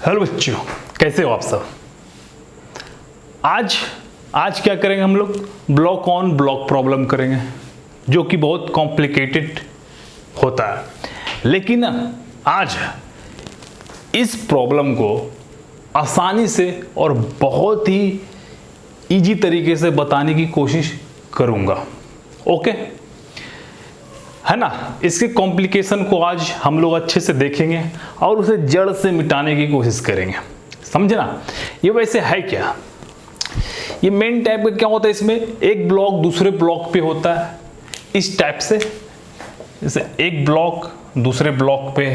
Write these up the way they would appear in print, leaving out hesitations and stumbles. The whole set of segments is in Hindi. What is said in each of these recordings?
हेलो बच्चों, कैसे हो आप सब। आज क्या करेंगे हम लोग, ब्लॉक ऑन ब्लॉक प्रॉब्लम करेंगे, जो कि बहुत कॉम्प्लिकेटेड होता है। लेकिन आज इस प्रॉब्लम को आसानी से और बहुत ही इजी तरीके से बताने की कोशिश करूंगा। ओके, है ना। इसके कॉम्प्लिकेशन को आज हम लोग अच्छे से देखेंगे और उसे जड़ से मिटाने की कोशिश करेंगे, समझे ना। ये वैसे है क्या, ये मेन टाइप का क्या होता है, इसमें एक ब्लॉक दूसरे ब्लॉक पे होता है इस टाइप से। जैसे एक ब्लॉक दूसरे ब्लॉक पे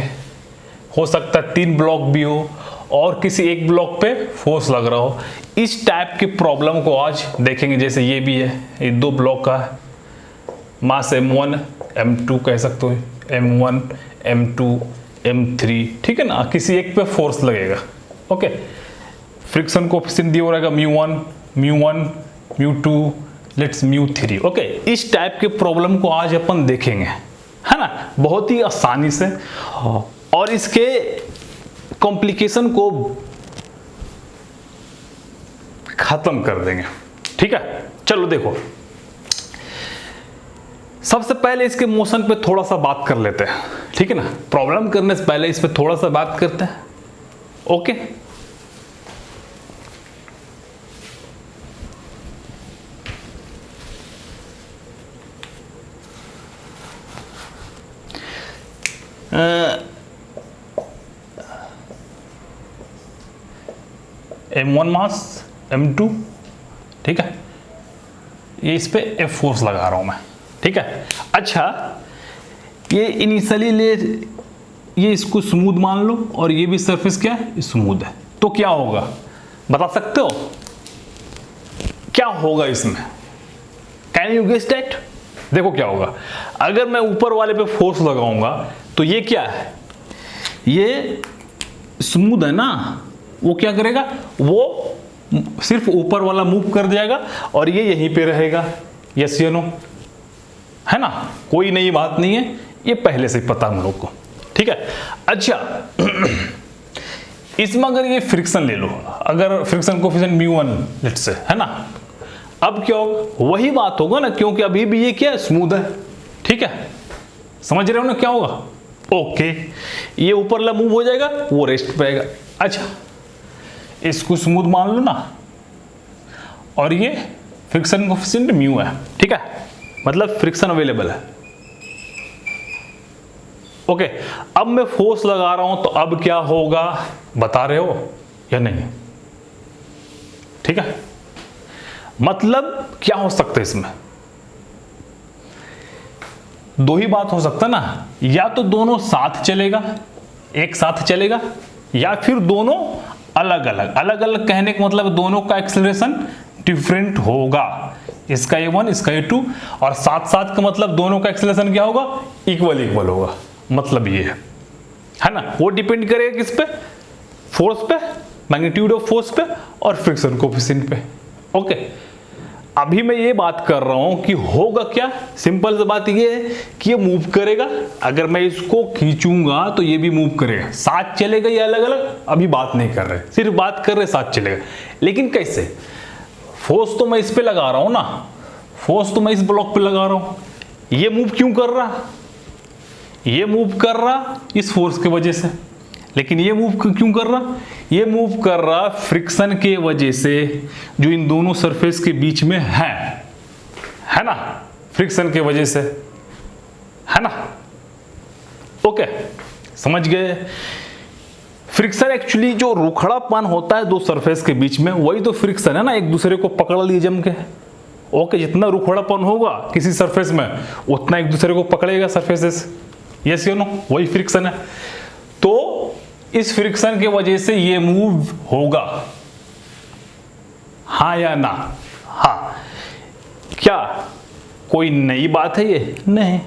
हो सकता है, 3 ब्लॉक भी हो और किसी एक ब्लॉक पे फोर्स लग रहा हो। इस टाइप की प्रॉब्लम को आज देखेंगे। जैसे ये भी है, ये 2 ब्लॉक का है, मास M1 M2 कह सकते हो, M1 M2 M3, ठीक है ना। किसी एक पे फोर्स लगेगा। ओके, फ्रिक्शन कोएफिशिएंट दिया रहेगा μ1 μ2 लेट्स μ3। ओके, इस टाइप के प्रॉब्लम को आज अपन देखेंगे, है ना, बहुत ही आसानी से, और इसके कॉम्प्लिकेशन को खत्म कर देंगे। ठीक है, चलो देखो, सबसे पहले इसके मोशन पे थोड़ा सा बात कर लेते हैं, ठीक है ना। प्रॉब्लम करने से पहले इस पे थोड़ा सा बात करते हैं। ओके, M1 मास M2, ठीक है, ये इस पे F फोर्स लगा रहा हूं मैं, ठीक है। अच्छा, ये इनिशियली ये इसको स्मूथ मान लो और ये भी सरफेस क्या है, स्मूथ है, तो क्या होगा बता सकते हो, क्या होगा इसमें, कैन यू गेस दैट। देखो क्या होगा, अगर मैं ऊपर वाले पे फोर्स लगाऊंगा तो ये क्या है, ये स्मूथ है ना, वो क्या करेगा, वो सिर्फ ऊपर वाला मूव कर जाएगा और ये यहीं पे रहेगा। यस या नो, है ना, कोई नई बात नहीं है, ये पहले से ही पता हम लोग को, ठीक है। अच्छा, इसमें अगर ये फ्रिक्शन ले लो, अगर फ्रिक्शन कोएफिशिएंट μ1 लेट्स से, है ना, अब क्या होगा, वही बात होगा ना, क्योंकि अभी भी ये क्या है, स्मूथ है, ठीक है, समझ रहे हो ना क्या होगा। ओके, ये ऊपर वाला मूव हो जाएगा, वो रेस्ट पे आएगा। अच्छा, इसको स्मूथ मान लो ना, और ये फ्रिक्शन कोएफिशिएंट μ है, ठीक है, मतलब फ्रिक्शन अवेलेबल है। ओके, अब मैं फोर्स लगा रहा हूं तो अब क्या होगा बता रहे हो या नहीं, ठीक है। मतलब क्या हो सकता है इसमें, 2 ही बात हो सकता ना, या तो दोनों साथ चलेगा, एक साथ चलेगा, या फिर दोनों अलग अलग कहने का मतलब दोनों का एक्सेलरेशन डिफरेंट होगा, इसका A1 इसका A2, और साथ साथ का मतलब दोनों का एक्सेलरेशन क्या होगा, इक्वल होगा। मतलब ये है ना, वो डिपेंड करेगा किस पे, फोर्स पे, मैग्नीट्यूड ऑफ फोर्स पे और फ्रिक्शन कोएफिशिएंट पे। ओके, अभी मैं ये बात कर रहा हूं कि होगा क्या, सिंपल सी बात ये है कि ये मूव करेगा, अगर मैं इसको खींचूंगा तो ये भी मूव करेगा, साथ चलेगा या अलग अलग, अभी बात नहीं कर रहे, सिर्फ बात कर रहे साथ चलेगा। लेकिन कैसे, फोर्स तो मैं इस पे लगा रहा हूं ना, फोर्स तो मैं इस ब्लॉक पे लगा रहा हूं, ये मूव क्यों कर रहा, ये मूव कर रहा इस फोर्स की वजह से, लेकिन ये मूव क्यों कर रहा, ये मूव कर रहा फ्रिक्शन के वजह से जो इन दोनों सरफेस के बीच में है ना, फ्रिक्शन के वजह से, है ना। ओके, समझ गए। फ्रिक्शन एक्चुअली जो रुखड़ापन होता है 2 सरफेस के बीच में, वही तो फ्रिक्शन है ना, एक दूसरे को पकड़ लिए जम के। ओके, जितना रुखड़ापन होगा किसी सरफेस में उतना एक दूसरे को पकड़ेगा सरफेसेस, यस या नो, वही फ्रिक्शन है। तो इस फ्रिक्शन के वजह से ये मूव होगा, हाँ या ना, हाँ। क्या कोई नई बात है ये, नहीं,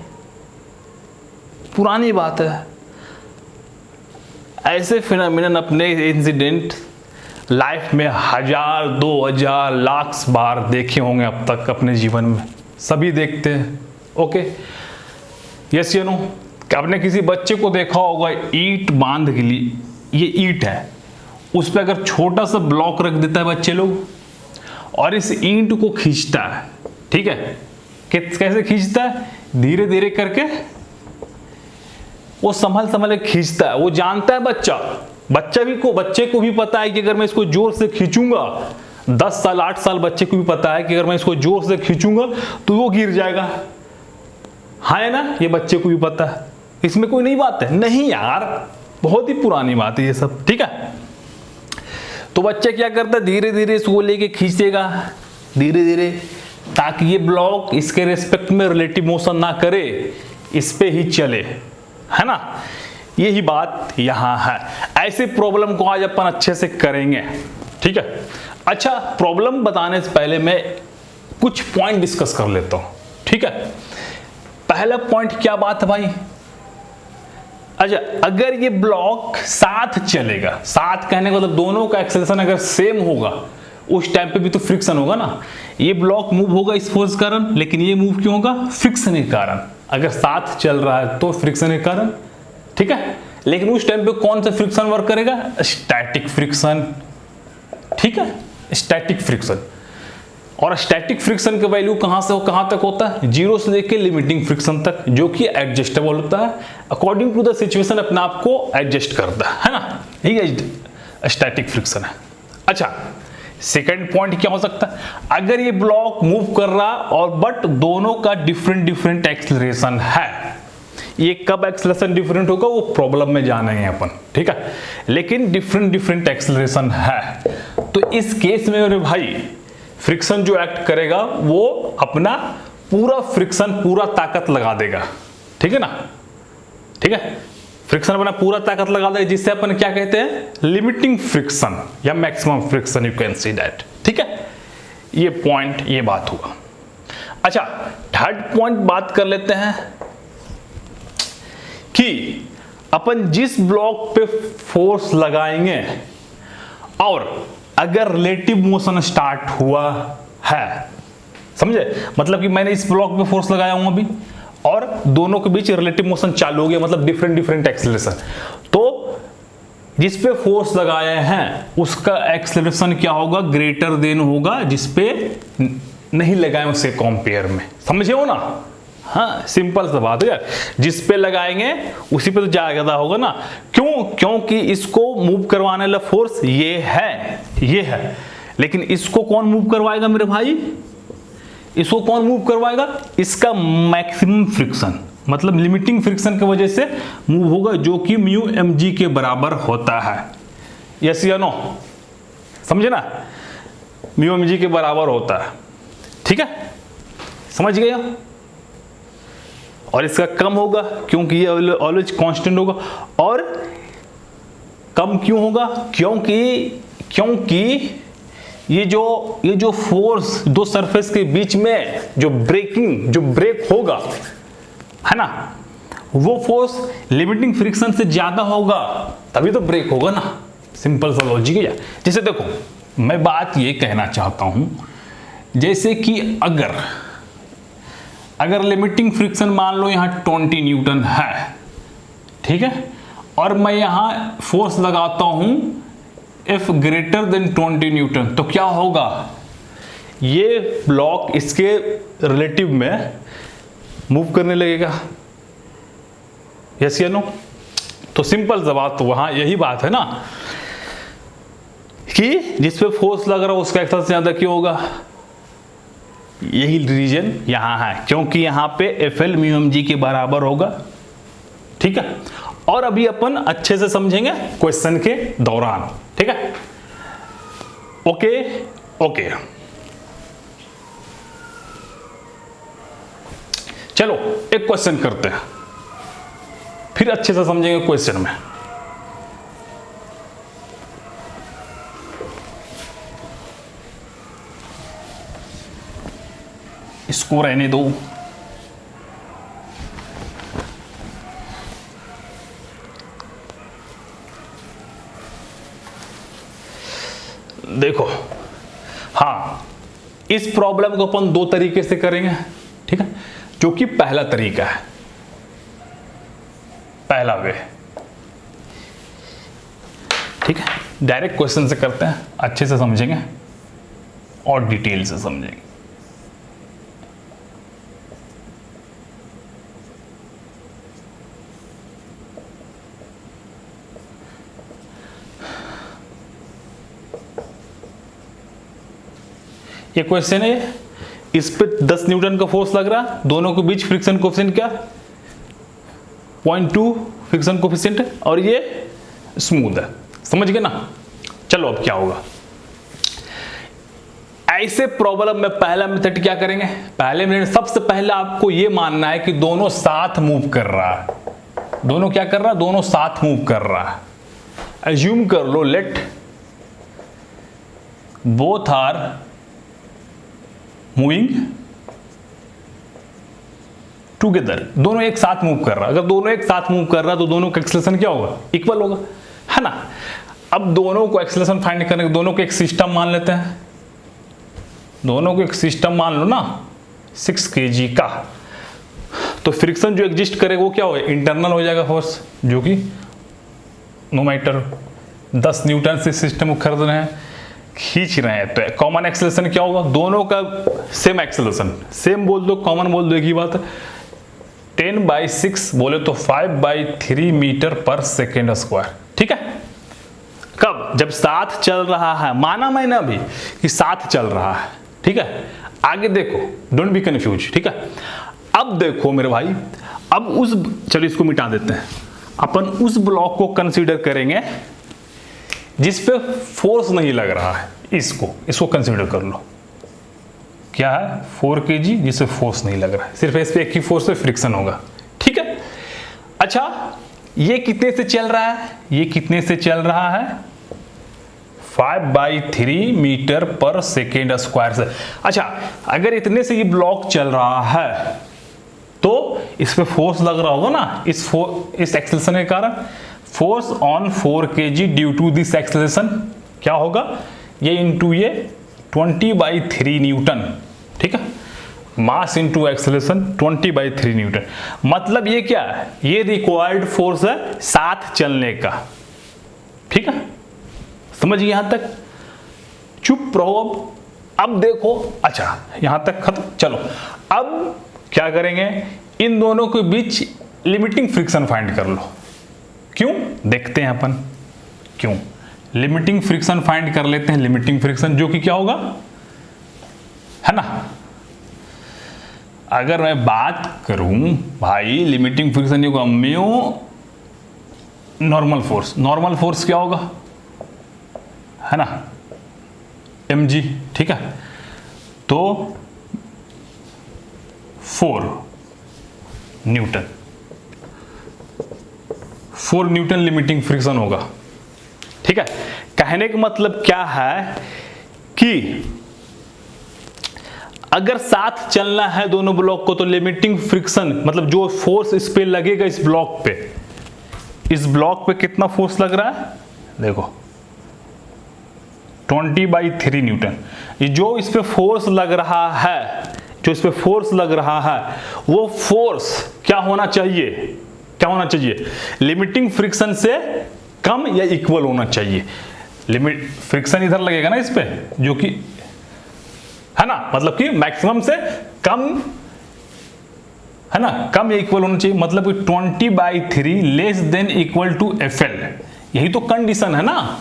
पुरानी बात है। ऐसे फिनोमिनन अपने इंसिडेंट लाइफ में 1000 2000 लाख बार देखे होंगे अब तक अपने जीवन में, सभी देखते हैं। ओके, यस या नो। आपने किसी बच्चे को देखा होगा ईंट बांध के लिए, ये ईंट है, उस पर अगर छोटा सा ब्लॉक रख देता है बच्चे लोग और इस ईंट को खींचता है, ठीक है, कैसे खींचता है, धीरे धीरे करके वो संभल संभल के खींचता है। वो जानता है बच्चे को भी पता है कि अगर मैं इसको जोर से खींचूंगा, 10 साल 8 साल बच्चे को भी पता है कि अगर मैं इसको जोर से खींचूंगा तो वो गिर जाएगा। है ना, ये बच्चे को भी पता है, इसमें कोई नई बात है नहीं यार, बहुत ही पुरानी बात है ये सब, ठीक है। तो बच्चा क्या करता है, धीरे धीरे इसको लेके खींचेगा धीरे धीरे, ताकि ये ब्लॉक इसके रेस्पेक्ट में रिलेटिव मोशन ना करे, इस पे ही चले, है ना। यही बात यहां है। ऐसे प्रॉब्लम को आज अपन अच्छे से करेंगे, ठीक है। अच्छा, प्रॉब्लम बताने से पहले मैं कुछ पॉइंट डिस्कस कर लेता हूं, ठीक है। पहला पॉइंट क्या बात है भाई, अच्छा, अगर ये ब्लॉक साथ चलेगा, साथ कहने का मतलब दोनों का एक्सेलरेशन अगर सेम होगा, उस टाइम पे भी तो फ्रिक्शन होगा ना। ये ब्लॉक मूव होगा इस फोर्स के कारण, लेकिन ये मूव क्यों होगा, फ्रिक्शन के कारण। अगर साथ चल रहा है तो फ्रिक्शन के कारण, ठीक है। लेकिन उस टाइम पे कौन सा फ्रिक्शन वर्क करेगा, स्टैटिक फ्रिक्शन, ठीक है, स्टैटिक फ्रिक्शन। और स्टैटिक फ्रिक्शन का वैल्यू कहां से कहां तक होता है, 0 से लेकर लिमिटिंग फ्रिक्शन तक, जो कि एडजस्टेबल होता है, अकॉर्डिंग टू द सिचुएशन अपने आप को एडजस्ट करता है ना, ये स्टैटिक फ्रिक्शन है। अच्छा, सेकंड पॉइंट क्या हो सकता है, अगर ये ब्लॉक मूव कर रहा और बट दोनों का डिफरेंट एक्सेलरेशन है, ये कब एक्सेलरेशन डिफरेंट होगा वो प्रॉब्लम में जानेंगे अपन, ठीक है। लेकिन डिफरेंट एक्सेलरेशन है, तो इस केस में मेरे भाई फ्रिक्शन जो एक्ट करेगा वो अपना पूरा फ्रिक्शन, पूरा ताकत लगा देगा, ठीक है ना, ठीक है। फ्रिक्शन अपना पूरा ताकत लगा देगा, जिससे अपन क्या कहते हैं, लिमिटिंग फ्रिक्शन या maximum friction, you can see that, ठीक है। ये पॉइंट, ये बात हुआ। अच्छा, थर्ड पॉइंट बात कर लेते हैं कि अपन जिस ब्लॉक पे फोर्स लगाएंगे और अगर रिलेटिव मोशन स्टार्ट हुआ है, समझे, मतलब कि मैंने इस ब्लॉक पे फोर्स लगाया हूं अभी और दोनों के बीच रिलेटिव मोशन चालू हो गया, मतलब डिफरेंट एक्सेलरेशन, तो जिस पे फोर्स लगाए हैं उसका एक्सेलरेशन क्या होगा, ग्रेटर देन होगा जिस पे नहीं लगाए उससे कंपेयर में, समझे हो ना। हाँ, सिंपल सा बात है यार, जिस पे लगाएंगे उसी पे तो ज्यादा होगा ना। क्यों, क्योंकि इसको मूव करवाने वाला फोर्स ये है, लेकिन इसको कौन मूव करवाएगा मेरे भाई, इसको कौन मूव करवाएगा, इसका मैक्सिमम फ्रिक्शन, मतलब लिमिटिंग फ्रिक्शन की वजह से मूव होगा, जो कि म्यू mg के बराबर होता है। यस या नो, समझे ना, म्यू mg के बराबर होता है, ठीक है, समझ गए। और इसका कम होगा क्योंकि ये ऑलवेज कांस्टेंट होगा, और कम क्यों होगा, क्योंकि ये जो फोर्स दो सरफेस के बीच में जो ब्रेक होगा, है ना, वो फोर्स लिमिटिंग फ्रिक्शन से ज्यादा होगा, तभी तो ब्रेक होगा ना। सिंपल सा लॉजिक है। जैसे देखो, मैं बात ये कहना चाहता हूं, जैसे कि अगर लिमिटिंग फ्रिक्शन मान लो यहां 20 न्यूटन है, ठीक है, और मैं यहां फोर्स लगाता हूं F ग्रेटर देन 20 न्यूटन, तो क्या होगा, ये ब्लॉक इसके रिलेटिव में मूव करने लगेगा। यस या नो। तो सिंपल सा बात, तो वहां यही बात है ना कि जिस पे फोर्स लग रहा है उसका एक्सेलरेशन ज्यादा क्यों होगा, यही रीजन यहां है, क्योंकि यहां पे FL म्यू mg के बराबर होगा, ठीक है। और अभी अपन अच्छे से समझेंगे क्वेश्चन के दौरान, ठीक है। ओके, चलो एक क्वेश्चन करते हैं, फिर अच्छे से समझेंगे क्वेश्चन में। इसको रहने दो, देखो, हाँ, इस प्रॉब्लम को अपन दो तरीके से करेंगे, ठीक है, जो कि पहला तरीका है, पहला वे, ठीक है। डायरेक्ट क्वेश्चन से करते हैं, अच्छे से समझेंगे और डिटेल से समझेंगे। ये क्वेश्चन है, इस पे 10 न्यूटन का फोर्स लग रहा, दोनों के बीच फ्रिक्शन कोफिशिएंट क्या 0.2 फ्रिक्शन कोफिशिएंट है और ये स्मूथ है। समझ गए ना? चलो अब क्या होगा, ऐसे प्रॉब्लम में पहला मेथड क्या करेंगे, पहले मिनट सबसे पहले आपको ये मानना है कि दोनों साथ मूव कर रहा है। दोनों क्या कर रहा है? दोनों साथ मूव कर रहा है। एज्यूम कर लो, let both are moving together, दोनों एक साथ मूव कर रहा है। अगर दोनों एक साथ मूव कर रहा है तो दोनों का एक्सेलरेशन क्या होगा? इक्वल होगा, है ना? अब दोनों को एक्सेलरेशन फाइंड करने के दोनों को एक सिस्टम मान लेते हैं। दोनों को एक सिस्टम मान लो ना 6 kg का, तो फ्रिक्शन जो एग्जिस्ट करेगा वो क्या होगा? इंटरनल हो जाएगा फोर्स, जो कि नो मैटर 10 न्यूटन से सिस्टम को खरीद रहे हैं, खींच रहे हैं, तो कॉमन एक्सेलरेशन क्या होगा? दोनों का सेम एक्सेलरेशन, सेम बोल दो, कॉमन बोल दो, एक ही बात है। 10/6 बोले तो 5/3 मीटर पर सेकेंड स्क्वायर। ठीक है, कब? जब साथ चल रहा है, माना मैंने अभी कि साथ चल रहा है। ठीक है, आगे देखो, डोंट बी कंफ्यूज। ठीक है, अब देखो मेरे भाई, अब उस, चलो इसको मिटा देते हैं, अपन उस ब्लॉक को कंसीडर करेंगे जिस पे फोर्स नहीं लग रहा है। इसको कंसीडर कर लो, क्या है? 4 kg जिससे फोर्स नहीं लग रहा है, सिर्फ इस पे एक ही फोर्स से फ्रिक्शन होगा। ठीक है, अच्छा ये कितने से चल रहा है? ये कितने से चल रहा है? 5/3 मीटर पर सेकेंड स्क्वायर से। अच्छा, अगर इतने से ये ब्लॉक चल रहा है तो इस पे फोर्स लग रहा होगा ना, इस एक्सेलरेशन के कारण। Force on 4 kg due to this acceleration क्या होगा? ये इंटू ये 20/3 न्यूटन। ठीक है, मास इंटू एक्सेलरेशन 20/3 न्यूटन। मतलब ये क्या है? ये रिक्वायर्ड फोर्स है साथ चलने का। ठीक है, समझिए यहां तक? चुप रहो अब देखो। अच्छा, यहां तक खत्म। चलो अब क्या करेंगे, इन दोनों के बीच लिमिटिंग फ्रिक्शन फाइंड कर लो। क्यों? देखते हैं अपन क्यों। लिमिटिंग फ्रिक्शन फाइंड कर लेते हैं। लिमिटिंग फ्रिक्शन जो कि क्या होगा, है ना? अगर मैं बात करूं भाई, लिमिटिंग फ्रिक्शन होगा mu normal force. Normal force क्या होगा, है ना? mg। ठीक है, तो 4 न्यूटन, 4 न्यूटन लिमिटिंग फ्रिक्शन होगा। ठीक है, कहने का मतलब क्या है कि अगर साथ चलना है दोनों ब्लॉक को तो लिमिटिंग फ्रिक्शन मतलब जो फोर्स इस पे लगेगा, इस ब्लॉक पे कितना फोर्स लग रहा है? देखो 20/3 न्यूटन। ये जो इस पे फोर्स लग रहा है, जो इस पे फोर्स लग रहा है, वो फोर्स क्या होना चाहिए? क्या होना चाहिए? लिमिटिंग फ्रिक्शन से कम या इक्वल होना चाहिए। लिमिट फ्रिक्शन इधर लगेगा ना इस पे, जो कि है ना, मतलब कि मैक्सिमम से कम, है ना, कम या इक्वल होना चाहिए। मतलब कि 20/3 less than equal to FL। यही तो कंडीशन है ना,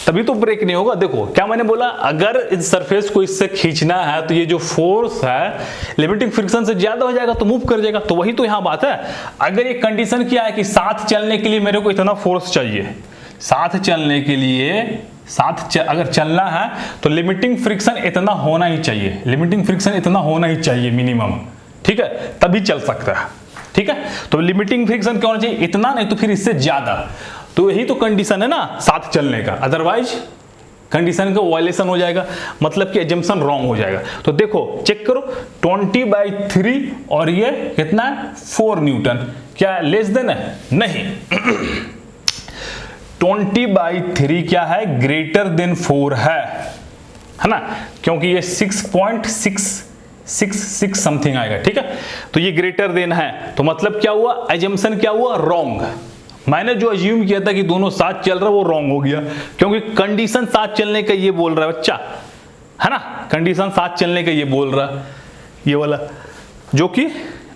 तभी तो ब्रेक नहीं होगा। देखो क्या मैंने बोला, अगर इस सरफेस को इससे खींचना है तो ये जो फोर्स है लिमिटिंग फ्रिक्शन से ज्यादा हो जाएगा तो मूव कर जाएगा। तो वही तो यहां बात है। अगर ये कंडीशन क्या है कि साथ चलने के लिए मेरे को इतना फोर्स चाहिए, साथ चलने के लिए अगर चलना है तो लिमिटिंग फ्रिक्शन इतना होना ही चाहिए। लिमिटिंग फ्रिक्शन इतना होना ही चाहिए मिनिमम। ठीक है, तभी चल सकता है। ठीक है, तो लिमिटिंग फ्रिक्शन क्या होना चाहिए? इतना, नहीं तो फिर इससे ज्यादा। तो यही तो कंडीशन है ना साथ चलने का, अदरवाइज कंडीशन का वायलेशन हो जाएगा, मतलब कि एजम्पशन रॉन्ग हो जाएगा। तो देखो चेक करो 20/3 और ये कितना है 4 न्यूटन, क्या लेस देन है? नहीं 20/3 क्या है? ग्रेटर देन 4 है ना, क्योंकि ये 6.666 समथिंग आएगा। ठीक है, तो ये ग्रेटर देन है, तो मतलब क्या हुआ? एजम्पशन क्या हुआ? रॉन्ग। मैंने जो अज्यूम किया था कि दोनों साथ चल रहा वो रॉन्ग हो गया, क्योंकि कंडीशन साथ चलने का ये बोल रहा है बच्चा, है ना, कंडीशन साथ चलने का ये बोल रहा, ये वाला, जो कि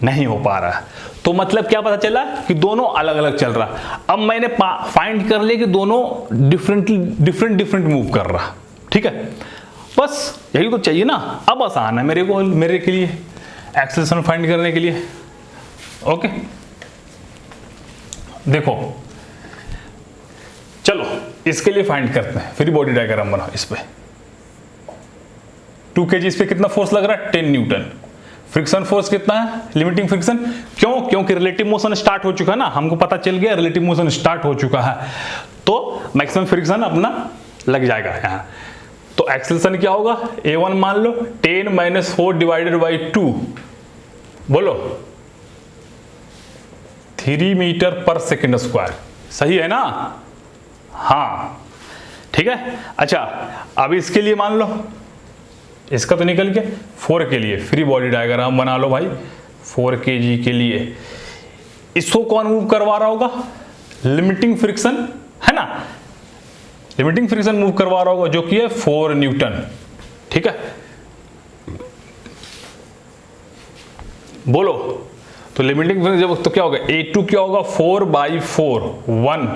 नहीं हो पा रहा है। तो मतलब क्या पता चला कि दोनों अलग अलग चल रहा। अब मैंने फाइंड कर लिया कि दोनों डिफरेंट मूव कर रहा। ठीक है, बस यही तो चाहिए ना। अब आसान है मेरे के लिए एक्सेलरेशन फाइंड करने के लिए। ओके, देखो चलो इसके लिए फाइंड करते हैं, फ्री बॉडी डायग्राम बनाओ। इस पे 2 kg, इस पे कितना फोर्स लग रहा है, 10 न्यूटन। फ्रिक्शन फोर्स कितना है, लिमिटिंग फ्रिक्शन, क्यों, क्योंकि रिलेटिव मोशन स्टार्ट हो चुका है ना, हमको पता चल गया रिलेटिव मोशन स्टार्ट हो चुका है, तो मैक्सिमम फ्रिक्शन अपना लग जाएगा यहाँ। तो एक्सेलरेशन क्या होगा, A1 मान लो 10 - 4 डिवाइडेड बाई 2, बोलो 3 मीटर पर सेकेंड स्क्वायर, सही है ना। हाँ ठीक है। अच्छा अब इसके लिए मान लो, इसका तो निकल के 4 के लिए फ्री बॉडी डायग्राम बना लो भाई। 4 kg के लिए इसको कौन मूव करवा रहा होगा, लिमिटिंग फ्रिक्शन, है ना, लिमिटिंग फ्रिक्शन मूव करवा रहा होगा, जो कि है 4 न्यूटन। ठीक है, बोलो तो लिमिटिंग फ्रिक्शन जब तो क्या होगा, A2 क्या होगा, 4/4 1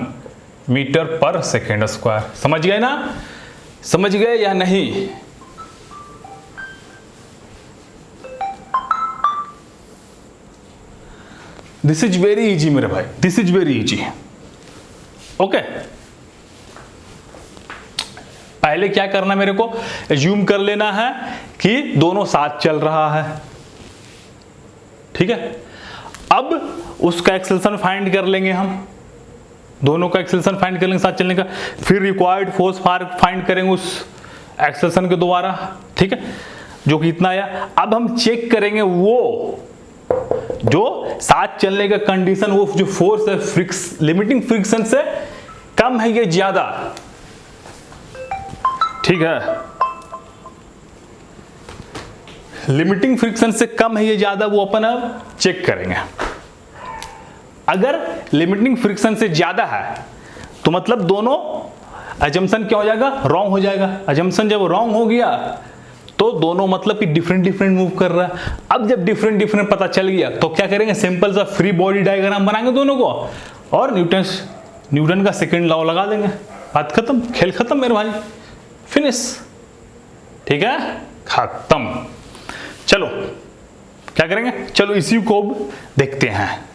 मीटर पर सेकेंड स्क्वायर। समझ गए ना, समझ गए या नहीं। दिस इज वेरी इजी मेरे भाई, this is very easy. Okay, पहले क्या करना मेरे को, एज्यूम कर लेना है कि दोनों साथ चल रहा है। ठीक है, अब उसका एक्सेलरेशन फाइंड कर लेंगे हम, दोनों का एक्सेलरेशन फाइंड कर लेंगे साथ चलने का, फिर रिक्वायर्ड फोर्स फाइंड करेंगे उस एक्सेलरेशन के द्वारा। ठीक है, जो कि इतना आया। अब हम चेक करेंगे वो जो साथ चलने का कंडीशन, वो जो फोर्स है लिमिटिंग फ्रिक्शन से कम है या ज्यादा। ठीक है, लिमिटिंग फ्रिक्शन से कम है या ज्यादा, वो अपन अब चेक करेंगे। अगर लिमिटिंग फ्रिक्शन से ज्यादा है तो मतलब दोनों अजम्पशन क्या हो जाएगा, रॉन्ग हो जाएगा। अजम्पशन जब रॉन्ग हो गया तो दोनों मतलब कि डिफरेंट मूव कर रहा है। अब जब डिफरेंट पता चल गया तो क्या करेंगे, सिंपल सा फ्री बॉडी डायग्राम बनाएंगे दोनों को, और न्यूटन का सेकंड लॉ लगा देंगे। बात खत्म, खेल खत्म मेरे भाई, फिनिश। ठीक है, खत्म। चलो क्या करेंगे, चलो इसी को देखते हैं।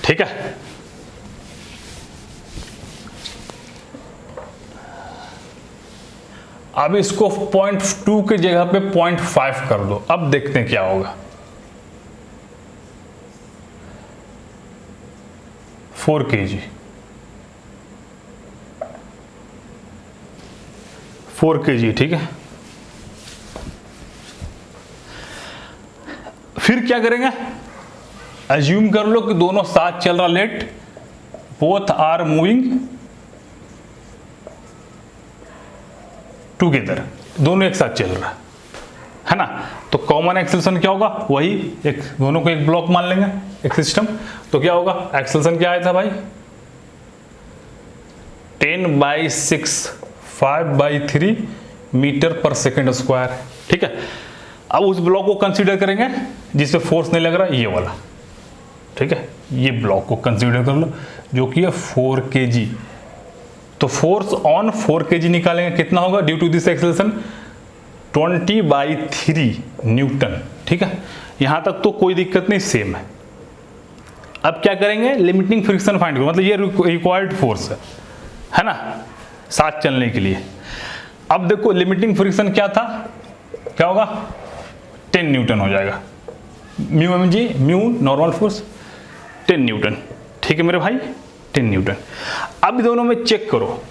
ठीक है, अब इसको 0.2 की जगह पे 0.5 कर दो। अब देखते हैं क्या होगा। 4 kg, 4 kg। ठीक है, फिर क्या करेंगे, अज्यूम कर लो कि दोनों साथ चल रहा, let both are moving together, दोनों एक साथ चल रहा है ना। तो कॉमन एक्सेलरेशन क्या होगा, वही एक, दोनों को एक ब्लॉक मान लेंगे, एक सिस्टम। तो क्या होगा, एक्सेलरेशन क्या आया था भाई, 10/6 5/3 मीटर पर सेकेंड स्क्वायर। ठीक है, अब उस ब्लॉक को कंसीडर करेंगे जिसपे फोर्स नहीं लग रहा, ये वाला। ठीक है, ये ब्लॉक को कंसीडर कर लो, जो कि है 4 kg। तो फोर्स ऑन 4 kg निकालेंगे, कितना होगा, due to this acceleration 20/3 newton. ठीक है, यहां तक तो कोई दिक्कत नहीं, सेम है। अब क्या करेंगे, लिमिटिंग फ्रिक्शन फाइंड करो, मतलब ये रिक्वायर्ड फोर्स है ना साथ चलने के लिए। अब देखो लिमिटिंग फ्रिक्शन क्या था, क्या होगा, 10 न्यूटन हो जाएगा। Mu normal force 10 Newton. ठीक है मेरे भाई, 10 न्यूटन। अब दोनों में चेक करो,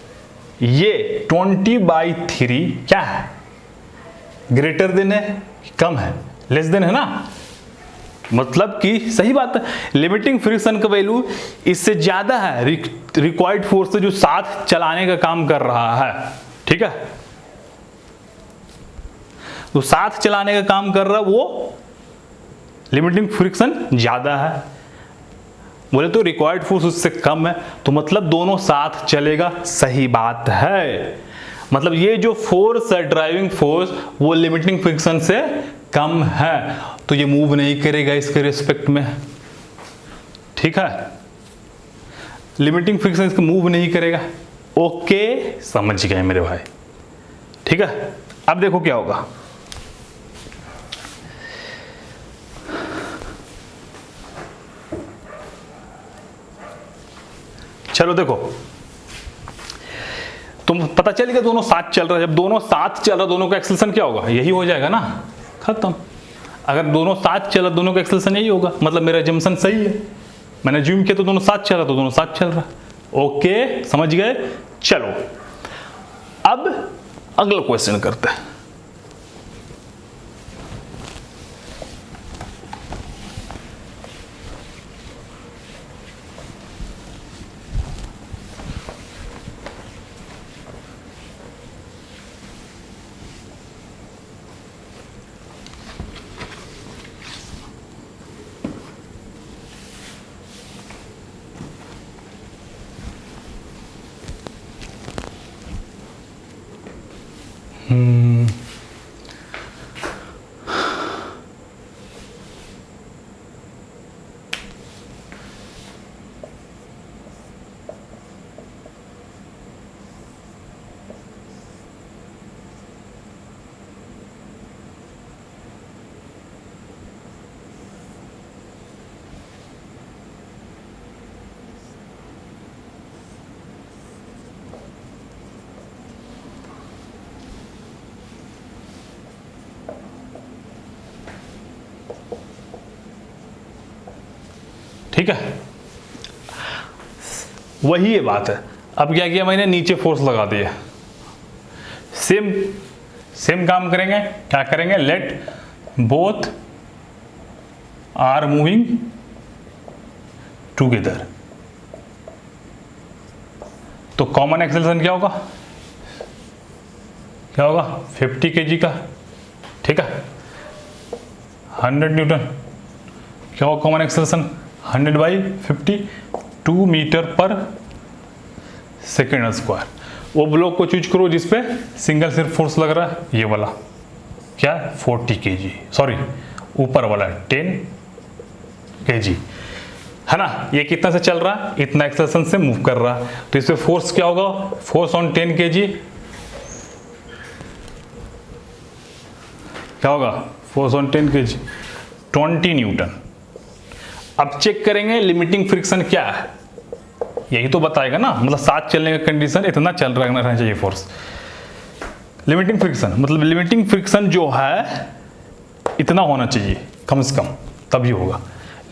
ये 20/3 क्या है, ग्रेटर देन है, कम है, लेस देन है ना, मतलब कि सही बात है, लिमिटिंग फ्रिक्शन का वैल्यू इससे ज्यादा है रिक्वायर्ड फोर्स से जो साथ चलाने का काम कर रहा है। ठीक है, तो साथ चलाने का काम कर रहा है वो लिमिटिंग फ्रिक्शन ज्यादा है, बोले तो रिक्वायर्ड फोर्स उससे कम है, तो मतलब दोनों साथ चलेगा। सही बात है, मतलब ये जो फोर्स है ड्राइविंग फोर्स वो लिमिटिंग फ्रिक्शन से कम है, तो ये मूव नहीं करेगा इसके रिस्पेक्ट में। ठीक है, लिमिटिंग फ्रिक्शन इसको मूव नहीं करेगा। ओके, समझ गए मेरे भाई। ठीक है, अब देखो क्या होगा। चलो देखो, तुम पता चल गया दोनों साथ चल रहा है। जब दोनों साथ चल रहा, दोनों का एक्सेलरेशन क्या होगा, यही हो जाएगा ना, खत्म। अगर दोनों साथ चल रहा, दोनों का एक्सेलरेशन यही होगा, मतलब मेरा जम्पशन सही है, मैंने ज्यूम किया तो दोनों साथ चल रहा, तो दोनों साथ चल रहा। ओके, समझ गए। चलो अब अगला क्वेश्चन करते हैं। ठीक है, वही ये बात है। अब क्या किया मैंने, नीचे फोर्स लगा दिया। सेम काम करेंगे, क्या करेंगे, let both are moving together, तो कॉमन एक्सेलरेशन क्या होगा, 50 kg का। ठीक है, 100 न्यूटन क्या होगा कॉमन एक्सेलरेशन, 100/50, 2 मीटर पर सेकेंड स्क्वायर। वो ब्लॉक को चूज करो जिसपे सिंगल सिर्फ फोर्स लग रहा है, ये वाला क्या है 40 kg, सॉरी ऊपर वाला 10 kg है ना। ये कितना से चल रहा है, इतना एक्सेलरेशन से मूव कर रहा है, तो इसपे फोर्स क्या होगा, फोर्स ऑन 10 kg क्या होगा, फोर्स ऑन 10 kg 20 न्यूटन। अब चेक करेंगे लिमिटिंग फ्रिक्शन क्या है, यही तो बताएगा ना, मतलब साथ चलने का कंडीशन इतना चल रहना चाहिए फोर्स। लिमिटिंग फ्रिक्शन मतलब लिमिटिंग फ्रिक्शन जो है इतना होना चाहिए कम से कम, तभी होगा।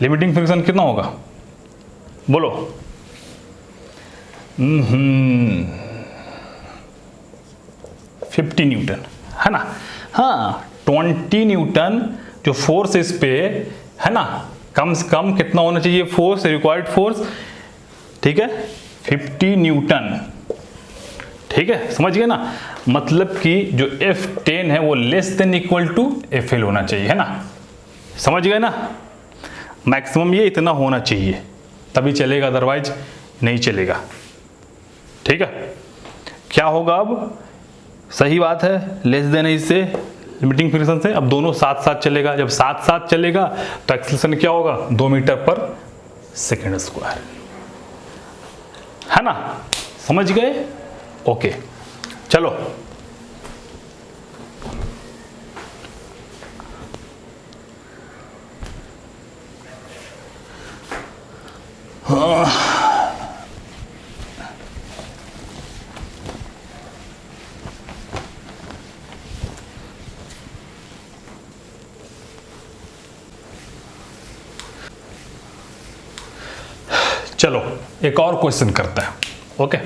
लिमिटिंग फ्रिक्शन कितना होगा बोलो, 50 न्यूटन है ना। हाँ, 20 न्यूटन जो फोर्स इस पे है ना, कम से कम कितना होना चाहिए फोर्स, रिक्वायर्ड फोर्स, ठीक है 50 न्यूटन। ठीक है, समझ गए ना, मतलब कि जो F10 है वो less than equal to FL होना चाहिए, है ना, समझ गए ना। मैक्सिमम ये इतना होना चाहिए तभी चलेगा, अदरवाइज नहीं चलेगा। ठीक है, क्या होगा अब, सही बात है, लेस देन है इससे लिमिटिंग फ्रिक्शन से। अब दोनों साथ साथ चलेगा, जब साथ साथ चलेगा तो एक्सेलरेशन क्या होगा, 2 मीटर पर सेकेंड स्क्वायर, है ना, समझ गए। ओके, चलो चलो एक और क्वेश्चन करते हैं। ओके,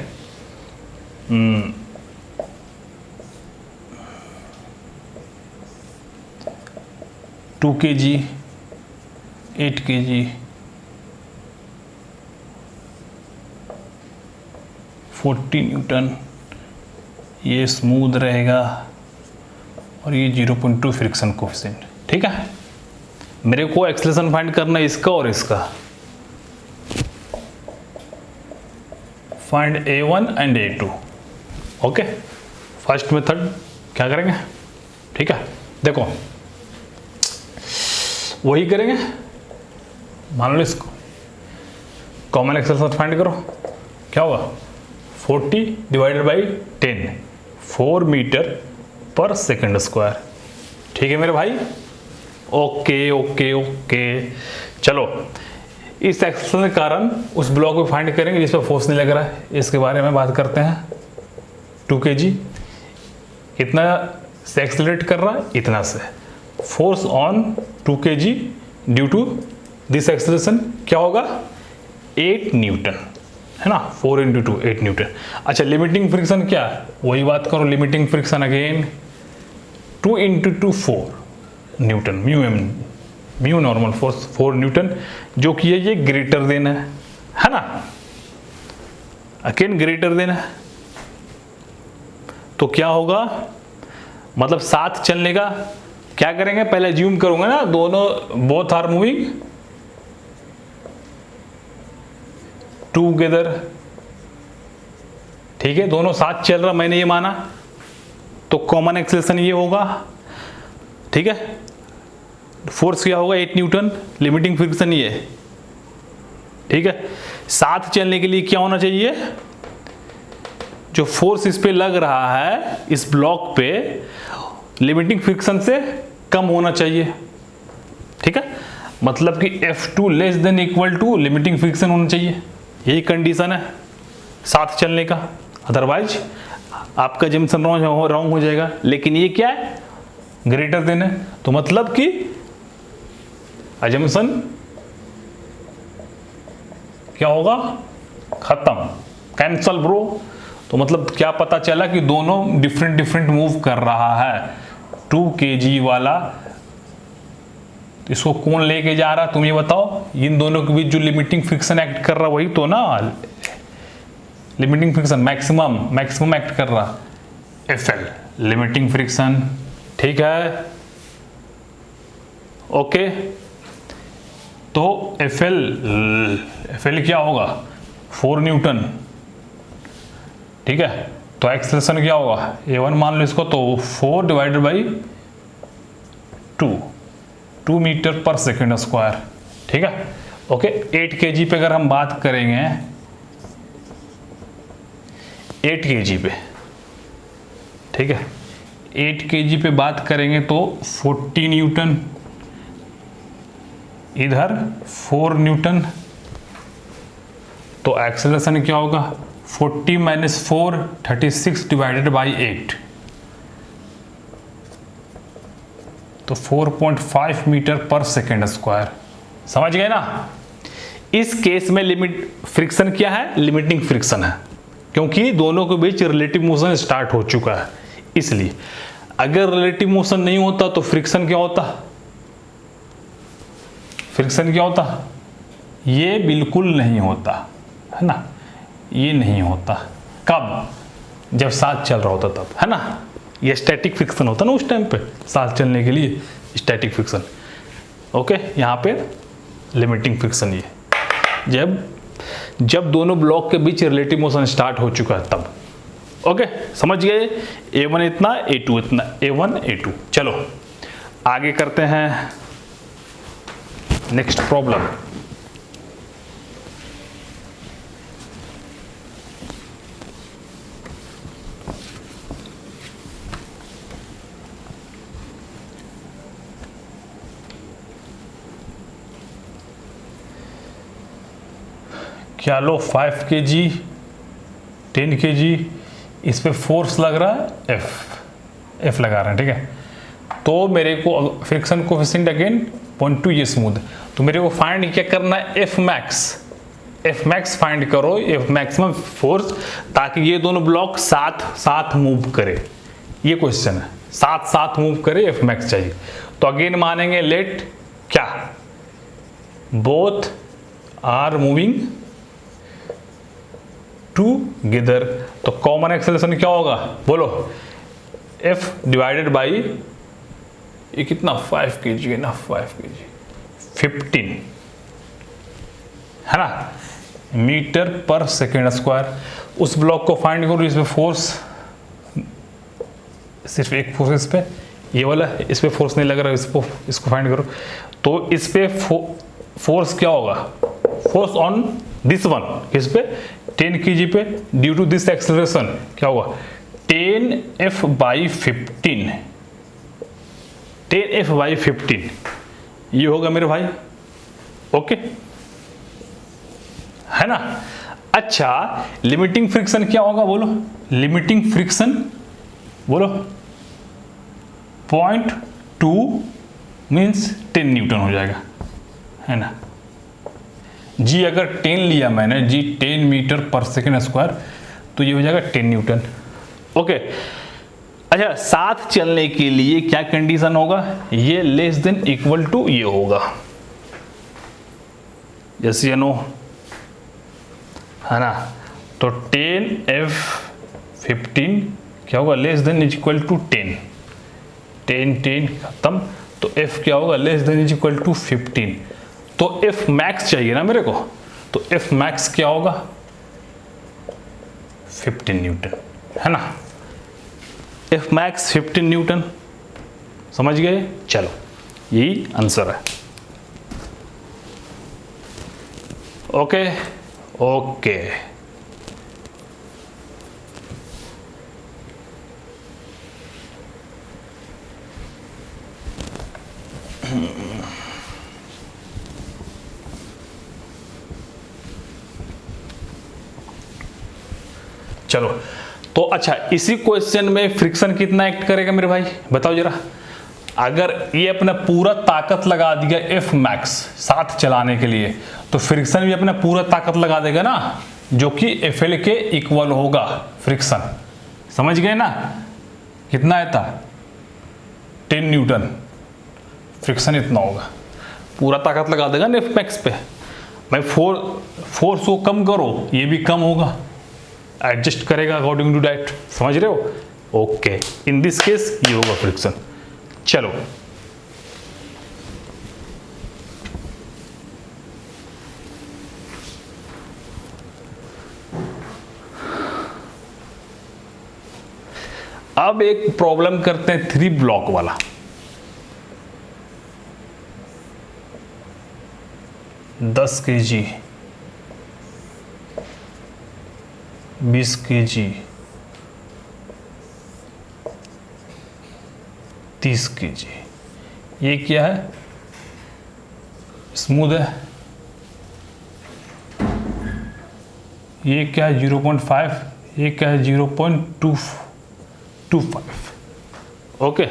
2 kg 8 kg, 40 न्यूटन, ये स्मूथ रहेगा और ये 0.2 फ्रिक्शन कोफिशिएंट। ठीक है, मेरे को एक्सेलरेशन फाइंड करना है इसका और इसका। Find A1 and A2। Okay, first method क्या करेंगे, ठीक है, देखो वही करेंगे। मान लो इसको कॉमन एक्सेलरेशन फाइंड करो, क्या होगा 40 डिवाइडेड बाई 10, 4 मीटर पर सेकंड स्क्वायर। ठीक है मेरे भाई, ओके ओके ओके। चलो इस एक्सेलरेशन के कारण उस ब्लॉक को फाइंड करेंगे जिस पर फोर्स नहीं लग रहा है, इसके बारे में बात करते हैं। 2 kg इतना से एक्सेलरेट कर रहा है, इतना से force on 2 kg due to this acceleration क्या होगा 8 न्यूटन, है ना, 4 × 2 8 न्यूटन। अच्छा लिमिटिंग फ्रिक्शन क्या, वही बात करो, limiting friction again 2 × 2 4 Newton, mu normal force 4 Newton, जो कि ये ग्रेटर देन है ना, अगेन ग्रेटर देन है। तो क्या होगा, मतलब साथ चलने का क्या करेंगे, पहले ज्यूम करूंगा ना, दोनों बोथ आर मूविंग टूगेदर। ठीक है, दोनों साथ चल रहा, मैंने ये माना, तो कॉमन एक्सेलरेशन ये होगा। ठीक है, फोर्स क्या होगा 8 न्यूटन, लिमिटिंग फ्रिक्शन ये। ठीक है, साथ चलने के लिए क्या होना चाहिए, जो फोर्स इस पे लग रहा है इस ब्लॉक पे, लिमिटिंग फ्रिक्शन से कम होना चाहिए। ठीक है, मतलब कि F2 less than equal to limiting friction होना चाहिए, यही कंडीशन है साथ चलने का, अदरवाइज आपका जंक्शन रॉन्ग हो जाएगा। लेकिन ये क्या है, ग्रेटर देन है, तो मतलब कि अजम्पशन क्या होगा, खत्म, कैंसल ब्रो। तो मतलब क्या पता चला कि दोनों डिफरेंट मूव कर रहा है। 2 kg वाला इसको कौन लेके जा रहा, तुम ये बताओ, इन दोनों के बीच जो लिमिटिंग फ्रिक्शन एक्ट कर रहा वही तो ना, लिमिटिंग फ्रिक्शन मैक्सिमम एक्ट कर रहा FL, लिमिटिंग फ्रिक्शन। ठीक है, ओके, तो FL क्या होगा 4 न्यूटन। ठीक है, तो एक्सेलरेशन क्या होगा A1 मान लो इसको, तो 4 डिवाइडेड बाई 2 मीटर पर सेकेंड स्क्वायर। ठीक है, ओके। 8 kg पे अगर हम बात करेंगे, 8 kg पे, ठीक है, 8 kg पे बात करेंगे तो 40 न्यूटन, इधर 4 न्यूटन, तो एक्सेलरेशन क्या होगा 40 - 4 36 डिवाइडेड बाई 8, तो 4.5 मीटर पर सेकेंड स्क्वायर। समझ गए ना। इस केस में लिमिट फ्रिक्शन क्या है, लिमिटिंग फ्रिक्शन है, क्योंकि दोनों के बीच रिलेटिव मोशन स्टार्ट हो चुका है। इसलिए अगर रिलेटिव मोशन नहीं होता तो फ्रिक्शन क्या होता, फ्रिक्शन क्या होता, ये बिल्कुल नहीं होता, है ना, ये नहीं होता। कब, जब साथ चल रहा होता तब, है ना, ये स्टैटिक फ्रिक्शन होता ना उस टाइम पे, साथ चलने के लिए स्टैटिक फ्रिक्शन। ओके, यहाँ पे लिमिटिंग फ्रिक्शन ये जब दोनों ब्लॉक के बीच रिलेटिव मोशन स्टार्ट हो चुका है तब। ओके, समझ गए, A1 इतना, A2 इतना, A1 A2। चलो आगे करते हैं नेक्स्ट प्रॉब्लम। क्या लो 5 kg 10 kg, इस पे फोर्स लग रहा है F लगा रहे हैं। ठीक है, तो मेरे को फ्रिक्शन कोएफिशिएंट अगेन 0.2, ये स्मूथ, तो मेरे को फाइंड क्या करना है, F मैक्स फाइंड करो, F मैक्सिमम फोर्स, ताकि ये दोनों ब्लॉक साथ मूव करे। ये क्वेश्चन है, साथ मूव करे, F मैक्स चाहिए। तो अगेन मानेंगे लेट क्या बोथ आर मूविंग टूगेदर, तो कॉमन एक्सेलरेशन क्या होगा बोलो, F डिवाइडेड बाई ये कितना 5 kg है ना, 5 kg 15 है ना मीटर पर सेकेंड स्क्वायर। उस ब्लॉक को फाइंड करो, इसमें फोर्स सिर्फ एक फोर्स, इस पे ये वाला, इस पे फोर्स नहीं लग रहा, इसको फाइंड करो। तो इस पे फोर्स क्या होगा, फोर्स ऑन दिस वन, किस पे 10 kg पे, ड्यू टू दिस एक्सेलरेशन क्या होगा 10F/15, 10F/15 ये होगा मेरे भाई, ओके है ना। अच्छा लिमिटिंग फ्रिक्शन क्या होगा बोलो, लिमिटिंग फ्रिक्शन बोलो 0.2 मीन्स 10 न्यूटन हो जाएगा, है ना। जी अगर 10 लिया मैंने, जी 10 मीटर पर सेकेंड स्क्वायर, तो ये हो जाएगा 10 न्यूटन, ओके। अच्छा साथ चलने के लिए क्या कंडीशन होगा, ये लेस देन इक्वल टू ये होगा, जैसे ये नो है ना। तो 10F15 क्या होगा, less than is equal to 10, 10 खत्म, तो F क्या होगा, less than is equal to 15। तो F मैक्स चाहिए ना मेरे को, तो F मैक्स क्या होगा 15 न्यूटन, है ना। F मैक्स 15 न्यूटन, समझ गए, चलो यही आंसर है, ओके ओके। चलो तो अच्छा इसी क्वेश्चन में फ्रिक्शन कितना एक्ट करेगा मेरे भाई बताओ जरा। अगर ये अपना पूरा ताकत लगा दिया F मैक्स साथ चलाने के लिए, तो फ्रिक्शन भी अपना पूरा ताकत लगा देगा ना, जो कि FL के इक्वल होगा फ्रिक्शन, समझ गए ना। कितना है था 10 न्यूटन, फ्रिक्शन इतना होगा, पूरा ताकत लगा देगा ना F मैक्स पे। भाई फोर्स को कम करो, ये भी कम होगा, एडजस्ट करेगा अकॉर्डिंग टू दैट, समझ रहे हो, ओके। इन दिस केस ये होगा फ्रिक्शन। चलो अब एक प्रॉब्लम करते हैं 3 ब्लॉक वाला। दस kg 20 kg 30 kg, ये क्या है स्मूथ है, ये क्या है 0.5, ये क्या है 0.25, ओके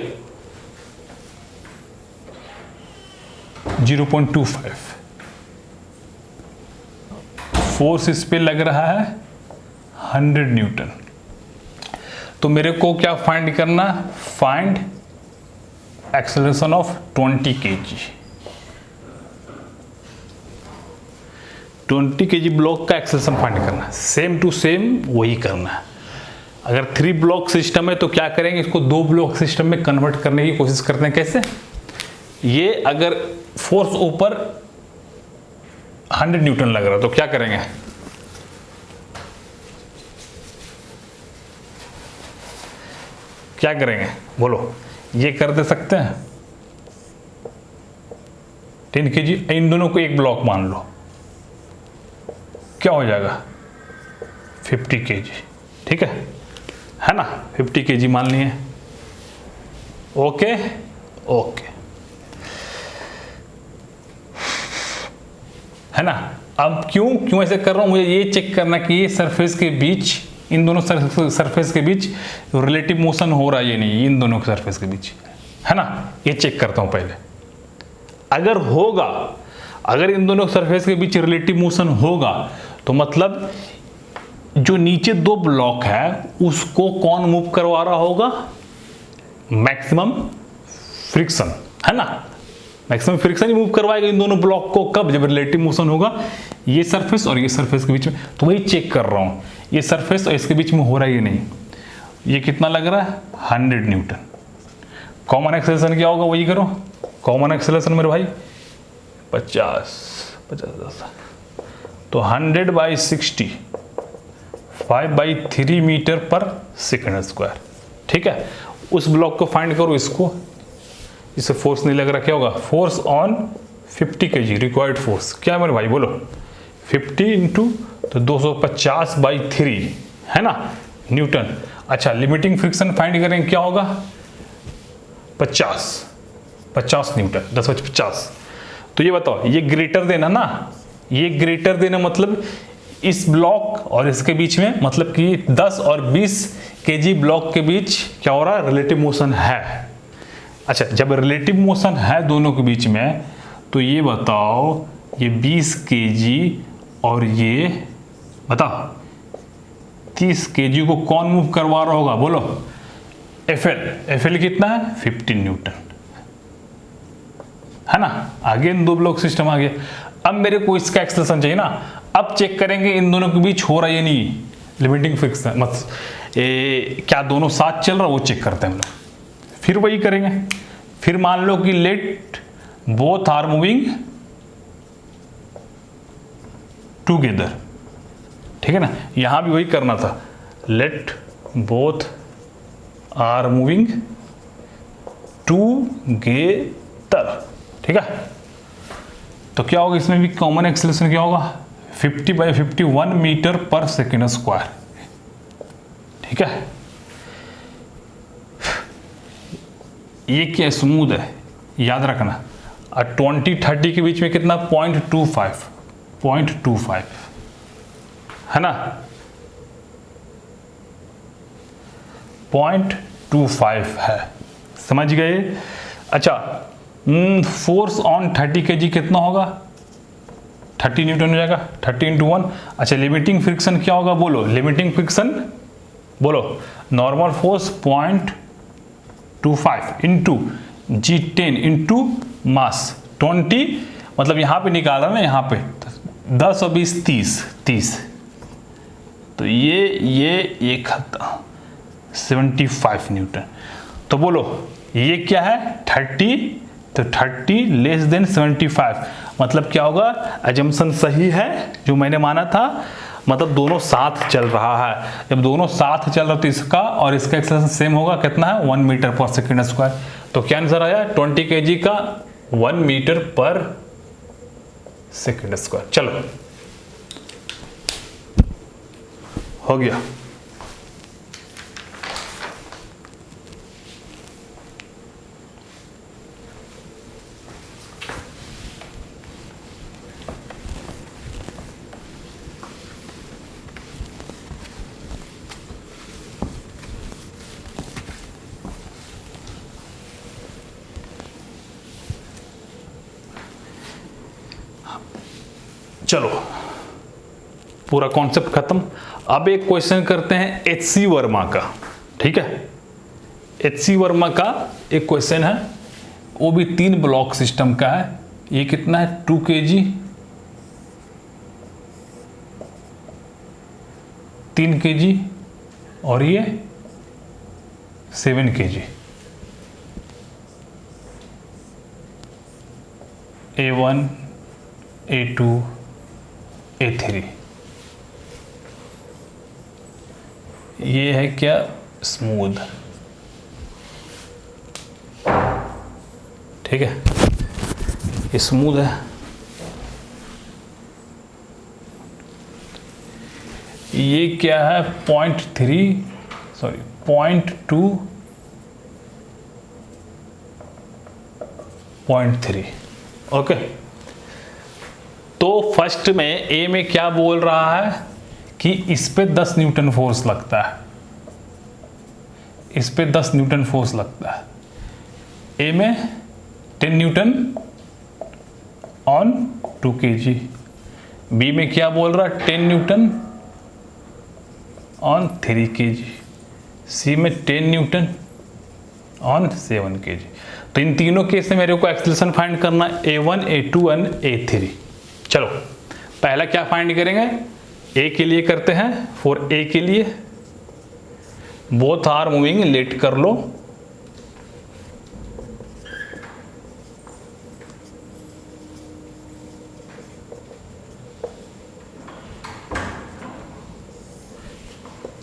0.25। फोर्स इस पे लग रहा है 100 न्यूटन। तो मेरे को क्या फाइंड करना, find acceleration of 20 kg। 20 kg block का एक्सेलरेशन फाइंड करना, सेम टू सेम वही करना है। अगर 3 ब्लॉक सिस्टम है तो क्या करेंगे, इसको 2 ब्लॉक सिस्टम में कन्वर्ट करने की कोशिश करते हैं। कैसे, ये अगर फोर्स ऊपर 100 न्यूटन लग रहा है तो क्या करेंगे, क्या करेंगे बोलो, ये कर दे सकते हैं 10 kg, इन दोनों को एक ब्लॉक मान लो, क्या हो जाएगा 50 kg, ठीक है ना, 50 kg मान लिए, ओके ओके, है ना। अब क्यों ऐसे कर रहा हूं, मुझे ये चेक करना कि ये सरफेस के बीच, इन दोनों सरफेस के बीच रिलेटिव मोशन हो रहा है ये नहीं, इन दोनों के सरफेस के बीच, है ना, ये चेक करता हूं पहले। अगर होगा, अगर इन दोनों सरफेस के बीच रिलेटिव मोशन होगा तो मतलब जो नीचे 2 ब्लॉक है उसको कौन मूव करवा रहा होगा, मैक्सिमम फ्रिक्शन, है ना। मैक्सिमम फ्रिक्शन ही मूव करवाएगा इन दोनों ब्लॉक को, कब? जब रिलेटिव मोशन होगा ये सरफेस और ये सरफेस के बीच में। तो वही चेक कर रहा हूँ, ये सरफेस और इसके बीच में हो रहा है ये नहीं। ये कितना लग रहा है? 100 न्यूटन। कॉमन एक्सेलरेशन क्या होगा वही करो। कॉमन एक्सेलरेशन मेरे भाई 50 तो 100/60 5/3 मीटर पर सेकंड स्क्वायर। ठीक है, उस ब्लॉक को फाइंड करो, इससे फोर्स नहीं लग रहा, क्या होगा? Force on 50 kg required force क्या है मेरे भाई बोलो? 50 इंटू तो 250/3 है ना न्यूटन। अच्छा, लिमिटिंग फ्रिक्शन फाइंड करेंगे, क्या होगा? 50 न्यूटन, 10/50। तो ये बताओ, ये ग्रेटर देना ना, ये ग्रेटर देना मतलब इस ब्लॉक और इसके बीच में, मतलब कि 10 और 20 kg ब्लॉक के बीच क्या हो रहा है? रिलेटिव मोशन है। अच्छा, जब रिलेटिव मोशन है दोनों के बीच में, तो ये बताओ, ये 20 kg और ये बताओ 30 kg को कौन मूव करवा रहा होगा बोलो? एफएल कितना है? 15 न्यूटन, है ना। आगे इन दो ब्लॉक सिस्टम आ गया। अब मेरे को इसका एक्सेलरेशन चाहिए ना। अब चेक करेंगे इन दोनों के बीच हो रहा है या नहीं लिमिटिंग फ्रिक्शन, मतलब क्या दोनों साथ चल रहा है, वो चेक करते हैं हम लोग। फिर वही करेंगे। फिर मान लो कि let both are moving together, ठीक है ना। यहां भी वही करना था, let both are moving together, ठीक है। तो क्या होगा इसमें भी? कॉमन एक्सेलरेशन क्या होगा? 50/51 मीटर पर सेकेंड स्क्वायर, ठीक है। ये क्या स्मूथ है, याद रखना। 20-30 के बीच में कितना? 0.25 है ना, 0.25 है, समझ गए। अच्छा, फोर्स ऑन 30 kg कितना होगा? 30 न्यूटन हो जाएगा, 30 × 1। अच्छा, लिमिटिंग फ्रिक्शन क्या होगा बोलो? लिमिटिंग फ्रिक्शन बोलो, normal force 0.25 into G10 into mass 20, मतलब यहाँ पे निकाला ना, यहाँ पे 10 और 20 30, तो ये 75 न्यूटन। तो बोलो ये क्या है? 30, तो 30 लेस देन 75, मतलब क्या होगा? अजम्पशन सही है जो मैंने माना था, मतलब दोनों साथ चल रहा है। जब दोनों साथ चल रहा तो इसका और इसका एक्सेलरेशन सेम होगा, कितना है? 1 मीटर पर सेकेंड स्क्वायर। तो क्या आंसर आया? 20 kg का 1 मीटर पर सेकेंड स्क्वायर। चलो हो गया। चलो पूरा कॉन्सेप्ट खत्म। अब एक क्वेश्चन करते हैं HC वर्मा का, ठीक है। HC वर्मा का एक क्वेश्चन है, वो भी 3 ब्लॉक सिस्टम का है। ये कितना है? 2 kg, 3 kg और ये 7 kg। A1 A2 A3, ये है क्या? स्मूथ, ठीक है, ये स्मूथ है। ये क्या है? 0.3 ओके। तो फर्स्ट में ए में क्या बोल रहा है कि इस पे 10 न्यूटन फोर्स लगता है, इस पे 10 न्यूटन फोर्स लगता है। ए में 10 न्यूटन ऑन 2 kg। बी में क्या बोल रहा है? 10 न्यूटन ऑन 3 kg। सी में 10 न्यूटन ऑन 7 kg। तो इन तीनों केस में मेरे को एक्सेलरेशन फाइंड करना a1 a2 एंड a3। चलो पहला क्या फाइंड करेंगे, a के लिए करते हैं। फॉर a के लिए बोथ आर मूविंग, लेट कर लो,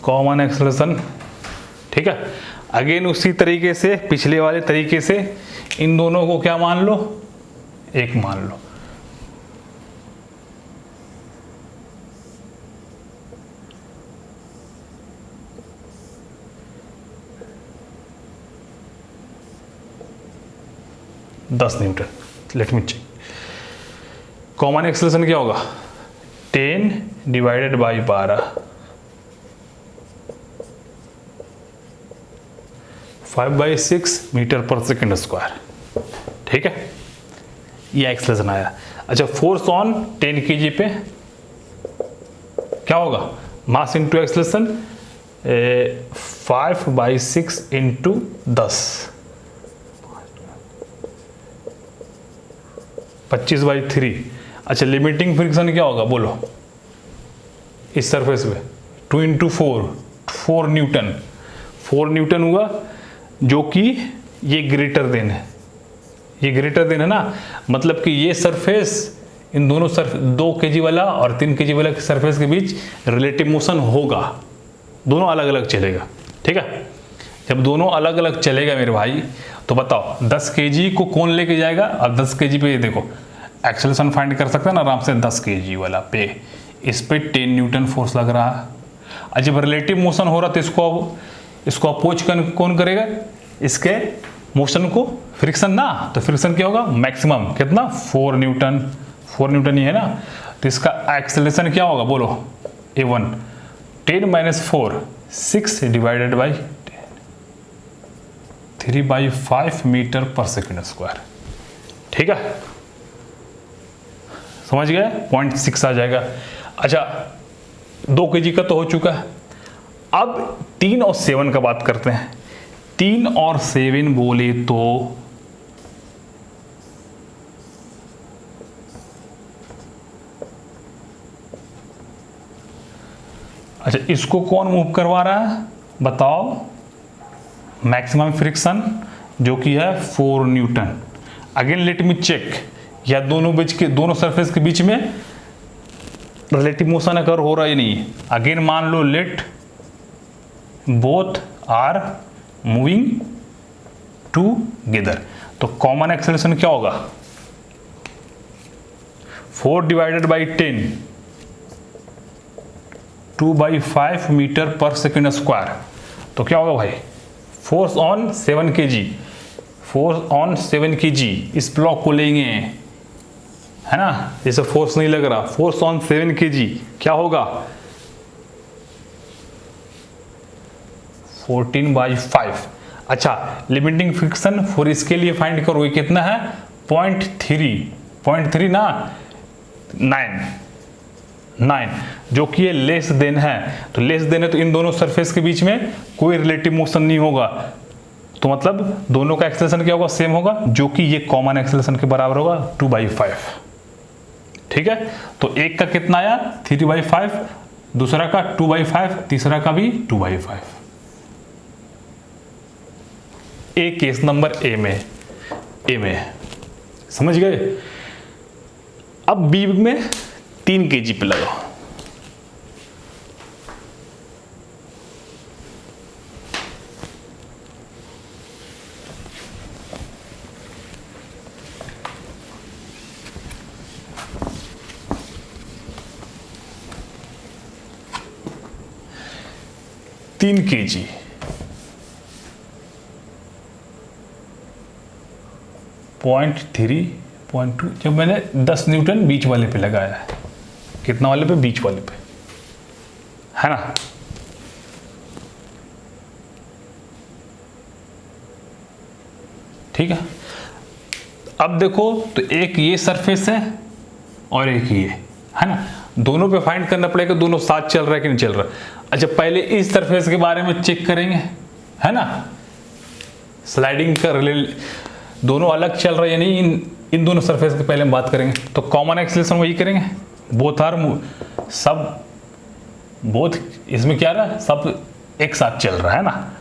कॉमन एक्सेलरेशन। ठीक है, अगेन उसी तरीके से पिछले वाले तरीके से इन दोनों को क्या मान लो, एक मान लो। दस newton. Let me check, common acceleration क्या होगा, 10 डिवाइडेड बाई 12, 5/6 मीटर पर सेकेंड स्क्वायर। ठीक है, ये एक्सेलरेशन आया। अच्छा, फोर्स ऑन 10 kg पे क्या होगा, मास इंटू एक्सेलरेशन 5/6 इंटू 10, 25/3। अच्छा, लिमिटिंग फ्रिक्शन क्या होगा बोलो, इस सरफेस पे 2 इंटू 4 न्यूटन, 4 न्यूटन हुआ, जो कि ये ग्रेटर देन है, ये ग्रेटर देन है ना, मतलब कि ये सरफेस इन दोनों 2 kg वाला और 3 kg वाला सरफेस के बीच रिलेटिव मोशन होगा, दोनों अलग अलग चलेगा। ठीक है, जब दोनों अलग अलग चलेगा मेरे भाई, तो बताओ 10 kg को कौन लेके जाएगा, और 10 kg पे ये देखो एक्सेलरेशन फाइंड कर सकते हैं ना आराम से, 10 kg वाला पे इस पे 10 न्यूटन फोर्स लग रहा है। और जब रिलेटिव मोशन हो रहा तो इसको अपोज कौन करेगा, इसके मोशन को, फ्रिक्शन ना, तो फ्रिक्शन क्या होगा, मैक्सिमम कितना, 4 न्यूटन, 4 न्यूटन ही है ना, तो इसका एक्सेलरेशन क्या होगा बोलो, a1 10 - 4 6 डिवाइडेड बाई 3/5 मीटर पर सेकेंड स्क्वायर। ठीक है, समझ गए, 0.6 आ जाएगा। अच्छा, 2 kg का तो हो चुका है, अब 3 और 7 का बात करते हैं। 3 और 7 बोले तो अच्छा, इसको कौन मूव करवा रहा है बताओ, मैक्सिमम फ्रिक्शन जो कि है 4 newton. Again let me check, या दोनों सरफेस के बीच में रिलेटिव मोशन अगर हो रहा है नहीं है। अगेन मान लो let both are moving together, तो कॉमन एक्सेलरेशन क्या होगा, 4 डिवाइडेड बाई 10 2/5 मीटर पर सेकेंड स्क्वायर। तो क्या होगा भाई, force on 7 kg, force on 7 kg, इस ब्लॉक को लेंगे है ना, जैसे फोर्स नहीं लग रहा, फोर्स ऑन 7 kg क्या होगा, 14/5। अच्छा, लिमिटिंग फ्रिक्शन फॉर इसके लिए फाइंड करो, ये कितना है, 0.3 ना 9, जो कि ये लेस देन है। तो लेस देन है तो इन दोनों सरफेस के बीच में कोई रिलेटिव मोशन नहीं होगा, तो मतलब दोनों का एक्सेलरेशन क्या होगा, सेम होगा, जो कि ये कॉमन एक्सेलरेशन के बराबर होगा 2/5। ठीक है, तो एक का कितना आया 3/5, दूसरा का 2/5, तीसरा का भी 2/5। ए केस नंबर ए में समझ गए। अब बी में 3 kg पे लगाओ, तीन kg, पॉइंट 3.2, जब मैंने 10 न्यूटन बीच वाले पे लगाया है, कितना वाले पे, बीच वाले पे, है ना। ठीक है, अब देखो तो एक ये सरफेस है और एक ये है ना, दोनों पे फाइंड करना पड़ेगा दोनों साथ चल रहा है कि नहीं चल रहा। अच्छा, पहले इस सरफेस के बारे में चेक करेंगे, है ना, स्लाइडिंग का दोनों अलग चल रहे हैं, यानी इन दोनों सरफेस की पहले हम बात करेंगे। तो कॉमन एक्सेलरेशन वही करेंगे, बोथ इसमें क्या रहा है, सब एक साथ चल रहा है ना।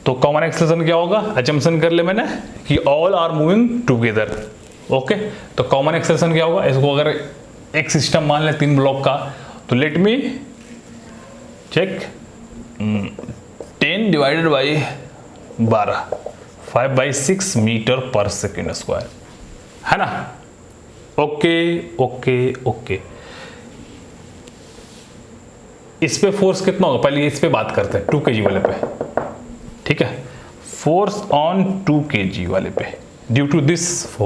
तो कॉमन एक्सेलरेशन क्या होगा, अजम्पशन कर ले मैंने कि all are moving together. Okay, तो कॉमन एक्सेलरेशन क्या होगा, इसको अगर एक सिस्टम मान ले 3 ब्लॉक का, तो let me check 10 divided by 12, 5/6 metre पर सेकेंड स्क्वायर, है ना। ओके ओके ओके, इस पे फोर्स कितना होगा, पहले इस पे बात करते हैं 2 kg वाले पे, ठीक है। फोर्स ऑन 2 kg वाले पे ड्यू टू दिस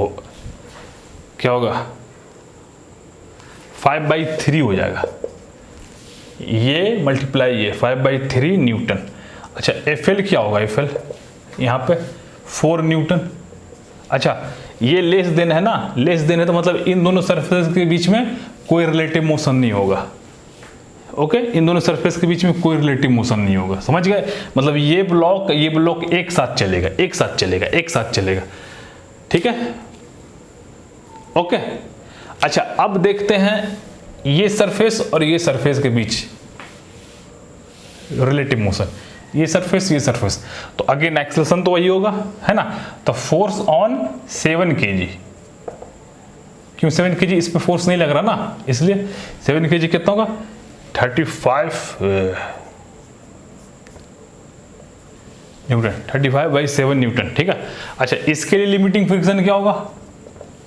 क्या होगा, 5/3 हो जाएगा, ये मल्टीप्लाई ये 5/3 न्यूटन। अच्छा, एफएल क्या होगा, एफएल यहाँ पे 4 न्यूटन। अच्छा, ये लेस देन है ना, लेस देन है तो मतलब इन दोनों सरफेस के बीच में कोई रिलेटिव मोशन नहीं होगा। ओके, इन दोनों सरफेस के बीच में कोई रिलेटिव मोशन नहीं होगा, समझ गए। मतलब ये ब्लॉक एक साथ चलेगा, एक साथ चलेगा, एक साथ चलेगा, ठीक है। ओके, अच्छा अब देखते हैं ये सरफेस और ये सरफेस के बीच रिलेटिव मोशन, ये सरफेस, तो अगेन एक्सेलरेशन तो वही होगा, है ना। तो फोर्स ऑन 7 kg, क्यों 7 kg, इस पे फोर्स नहीं लग रहा ना, इसलिए 7 kg कितना होगा, 35 न्यूटन, 35/7 न्यूटन, ठीक है। अच्छा, इसके लिए लिमिटिंग फ्रिक्शन क्या होगा,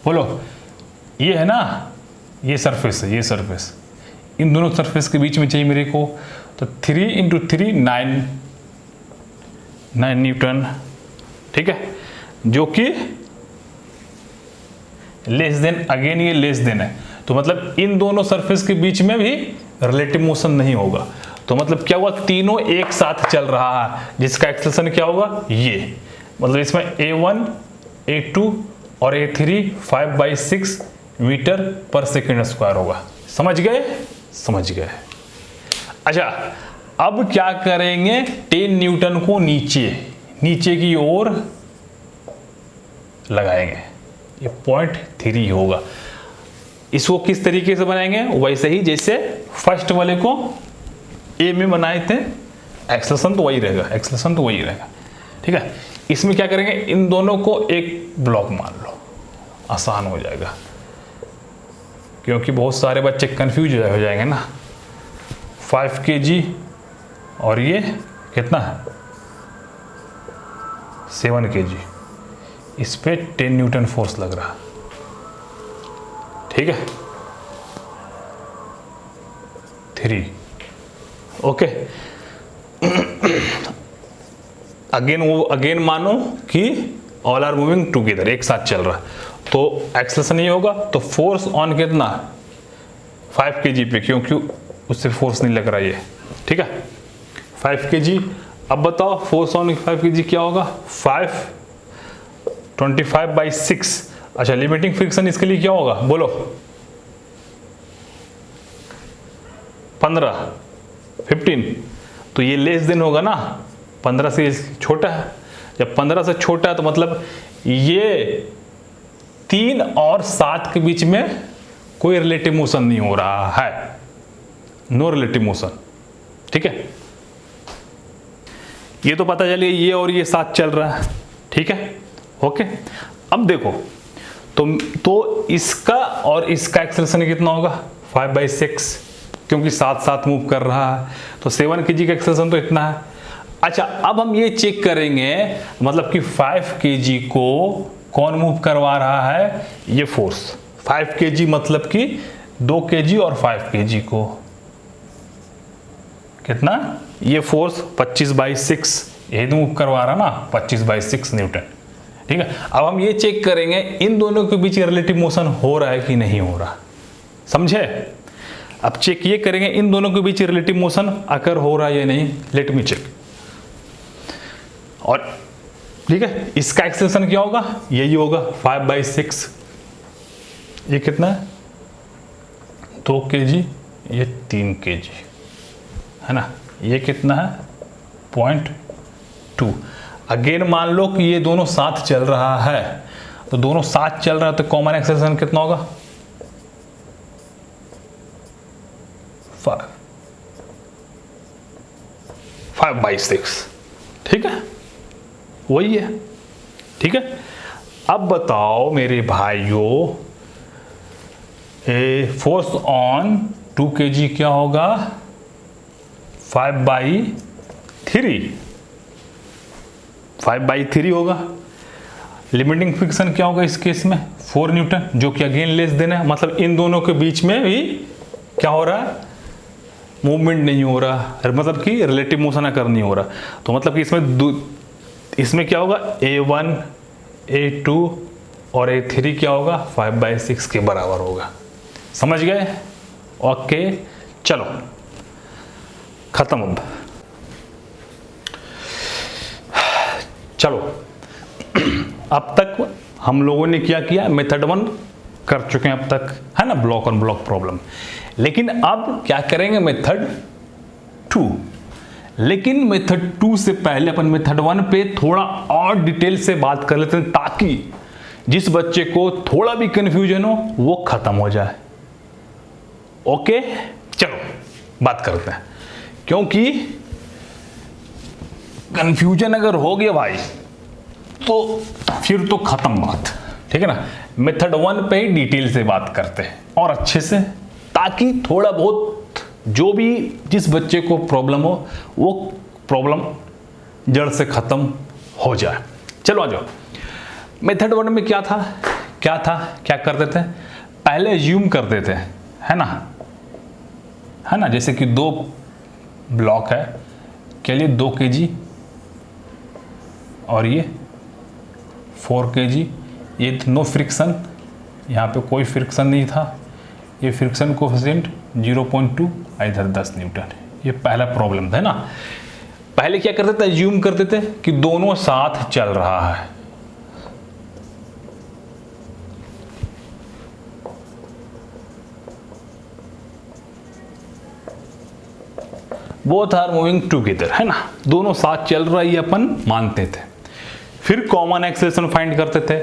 बोलो। ये है ना, ये सरफेस है, ये सरफेस, इन दोनों सरफेस के बीच में चाहिए मेरे को, तो 3 × 3 9 न्यूटन, ठीक है, जो कि लेस देन, अगेन ये लेस देन है, तो मतलब इन दोनों सरफेस के बीच में भी रिलेटिव मोशन नहीं होगा। तो मतलब क्या हुआ, तीनों एक साथ चल रहा है, जिसका एक्सेलरेशन क्या होगा, ये मतलब इसमें A1 A2 और A3 5/6 मीटर पर सेकेंड स्क्वायर होगा। समझ गए। अच्छा, अब क्या करेंगे, 10 न्यूटन को नीचे की ओर लगाएंगे, ये 0.3 होगा। इसको किस तरीके से बनाएंगे, वैसे ही जैसे फर्स्ट वाले को ए में बनाए थे, एक्सेलरेशन तो वही रहेगा, ठीक है। इसमें क्या करेंगे, इन दोनों को एक ब्लॉक मान लो, आसान हो जाएगा, क्योंकि बहुत सारे बच्चे कंफ्यूज हो जाएंगे ना। 5 kg और ये कितना है, 7 kg, इस पे 10 न्यूटन फोर्स लग रहा है, ठीक है, 3। ओके, अगेन मानो कि ऑल आर मूविंग टुगेदर, एक साथ चल रहा है, तो एक्सेलरेशन नहीं होगा, तो फोर्स ऑन कितना, 5 kg पे, क्योंकि उससे फोर्स नहीं लग रहा ये, ठीक है, 5 kg। अब बताओ फोर्स ऑन 5 kg क्या होगा, 25/6। अच्छा, लिमिटिंग फ्रिक्शन इसके लिए क्या होगा, बोलो, 15 तो ये लेस देन होगा ना, 15 से छोटा है। जब 15 से छोटा है तो मतलब ये 3 और 7 के बीच में कोई रिलेटिव मोशन नहीं हो रहा है, नो रिलेटिव मोशन, ठीक है। ये तो पता चलिए ये और ये साथ चल रहा है, ठीक है। ओके, अब देखो तो इसका और इसका एक्सेलरेशन कितना होगा, 5/6, क्योंकि साथ साथ मूव कर रहा है, तो 7 kg का एक्सेलरेशन तो इतना है। अच्छा, अब हम ये चेक करेंगे, मतलब कि 5 kg को कौन मूव करवा रहा है, ये फोर्स 5 kg, मतलब कि 2 kg और 5 kg को कितना, ये फोर्स 25/6, यही तो मूव करवा रहा ना, 25/6 न्यूटन, ठीक है। अब हम ये चेक करेंगे इन दोनों के बीच रिलेटिव मोशन हो रहा है कि नहीं हो रहा, समझे। अब चेक ये करेंगे इन दोनों के बीच रिलेटिव मोशन अगर हो रहा है या नहीं, लेट मी चेक। और ठीक है, इसका एक्सेलरेशन क्या होगा, यही होगा 5/6, ये कितना है, 2 kg, ये 3 kg, है ना, ये कितना है 0.2। अगेन मान लो कि ये दोनों साथ चल रहा है, तो दोनों साथ चल रहा है तो कॉमन एक्सेलरेशन कितना होगा 5/6। ठीक है, वही है। ठीक है, अब बताओ मेरे भाइयों, फोर्स ऑन 2 kg क्या होगा 5/3 होगा। लिमिटिंग फ्रिक्शन क्या होगा इस केस में 4 न्यूटन, जो कि अगेन लेस देन है, मतलब इन दोनों के बीच में भी क्या हो रहा है, मूवमेंट नहीं हो रहा, मतलब कि रिलेटिव मोशन अकर नहीं हो रहा। तो मतलब कि इसमें क्या होगा A1 A2 और A3 क्या होगा 5/6 के बराबर होगा। समझ गए? ओके, चलो खत्म। चलो अब तक हम लोगों ने क्या किया, मेथड 1 कर चुके हैं अब तक, है ना, ब्लॉक ऑन ब्लॉक प्रॉब्लम। लेकिन अब क्या करेंगे मेथड 2। लेकिन मेथड 2 से पहले अपन मेथड 1 पे थोड़ा और डिटेल से बात कर लेते हैं, ताकि जिस बच्चे को थोड़ा भी कंफ्यूजन हो वो खत्म हो जाए। ओके, चलो बात करते हैं, क्योंकि कंफ्यूजन अगर हो गया भाई तो फिर तो खत्म बात। ठीक है ना, मेथड 1 पे डिटेल से बात करते हैं और अच्छे से, ताकि थोड़ा बहुत जो भी जिस बच्चे को प्रॉब्लम हो वो प्रॉब्लम जड़ से खत्म हो जाए। चलो आ जाओ। मेथड 1 में क्या था, क्या करते थे, पहले अज्यूम करते थे, है ना, जैसे कि 2 ब्लॉक है के लिए 2 kg और ये 4 kg, ये नो फ्रिक्शन, यहाँ पे कोई फ्रिक्शन नहीं था, ये फ्रिक्शन कोफिशिएंट 0.2, इधर 10 न्यूटन। ये पहला प्रॉब्लम था ना। पहले क्या करते थे, अज्यूम करते थे कि दोनों साथ चल रहा है। बोथ आर मूविंग टुगेदर, है ना, दोनों साथ चल रहा है, ये अपन मानते थे। फिर कॉमन एक्सेलरेशन फाइंड करते थे,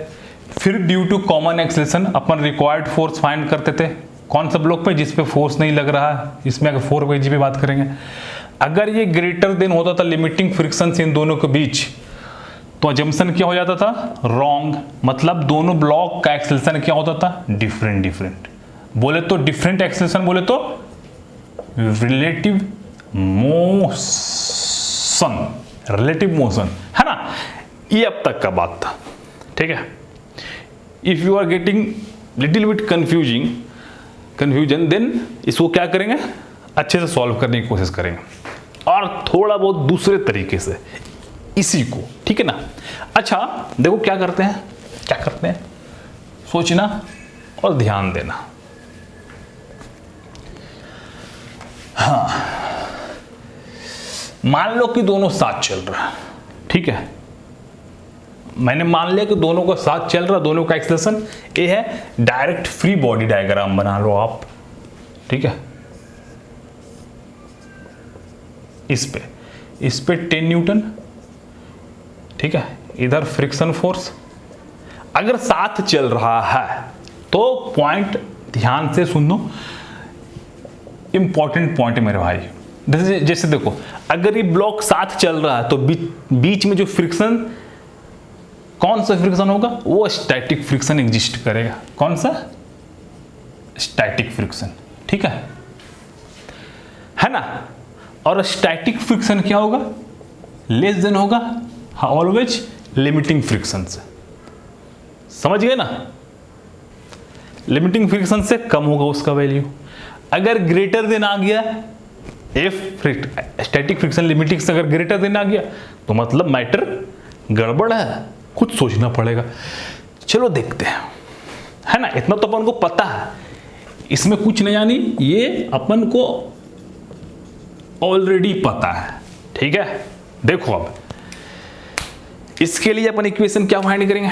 फिर ड्यू टू कॉमन एक्सेलरेशन अपन रिक्वायर्ड फोर्स फाइंड करते थे। कौन सा ब्लॉक पे, जिस पे फोर्स नहीं लग रहा है, इसमें अगर 4 kg पे बात करेंगे। अगर ये ग्रेटर देन होता था लिमिटिंग फ्रिक्शन इन दोनों के बीच, तो अजम्पशन क्या हो जाता था, रॉन्ग, मतलब दोनों ब्लॉक का एक्सेलरेशन क्या होता था, डिफरेंट। बोले तो डिफरेंट एक्सेलरेशन, बोले तो रिलेटिव मोशन, है ना। ये अब तक का बात था। ठीक है, if you are getting little bit confusion then इसको क्या करेंगे, अच्छे से सॉल्व करने की कोशिश करेंगे, और थोड़ा बहुत दूसरे तरीके से इसी को। ठीक है ना। अच्छा देखो क्या करते हैं, सोचना और ध्यान देना। हाँ, मान लो कि दोनों साथ चल रहा है। ठीक है, मैंने मान लिया कि दोनों का साथ चल रहा, दोनों का एक्सेलरेशन ये है। डायरेक्ट फ्री बॉडी डायग्राम बना लो आप। ठीक है, इस पे 10 न्यूटन। ठीक है, इधर फ्रिक्शन फोर्स। अगर साथ चल रहा है तो पॉइंट ध्यान से सुन लो, इंपॉर्टेंट पॉइंट है मेरे भाई। जैसे देखो, अगर ये ब्लॉक साथ चल रहा है तो बीच में जो फ्रिक्शन, कौन सा फ्रिक्शन होगा, वो स्टैटिक फ्रिक्शन एग्जिस्ट करेगा। कौन सा, स्टैटिक फ्रिक्शन। ठीक है ना। और स्टैटिक फ्रिक्शन क्या होगा, लेस देन होगा ऑलवेज लिमिटिंग फ्रिक्शन से। समझ गए ना, लिमिटिंग फ्रिक्शन से कम होगा उसका वैल्यू। अगर ग्रेटर देन आ गया, स्टैटिक फ्रिक्शन लिमिटिंग से अगर ग्रेटर देन आ गया तो मतलब मैटर गड़बड़ है, कुछ सोचना पड़ेगा। चलो देखते हैं, है ना। इतना तो अपन को पता है, इसमें कुछ नहीं, यानी ये अपन को ऑलरेडी पता है। ठीक है, देखो अब इसके लिए अपन इक्वेशन क्या फाइंड करेंगे,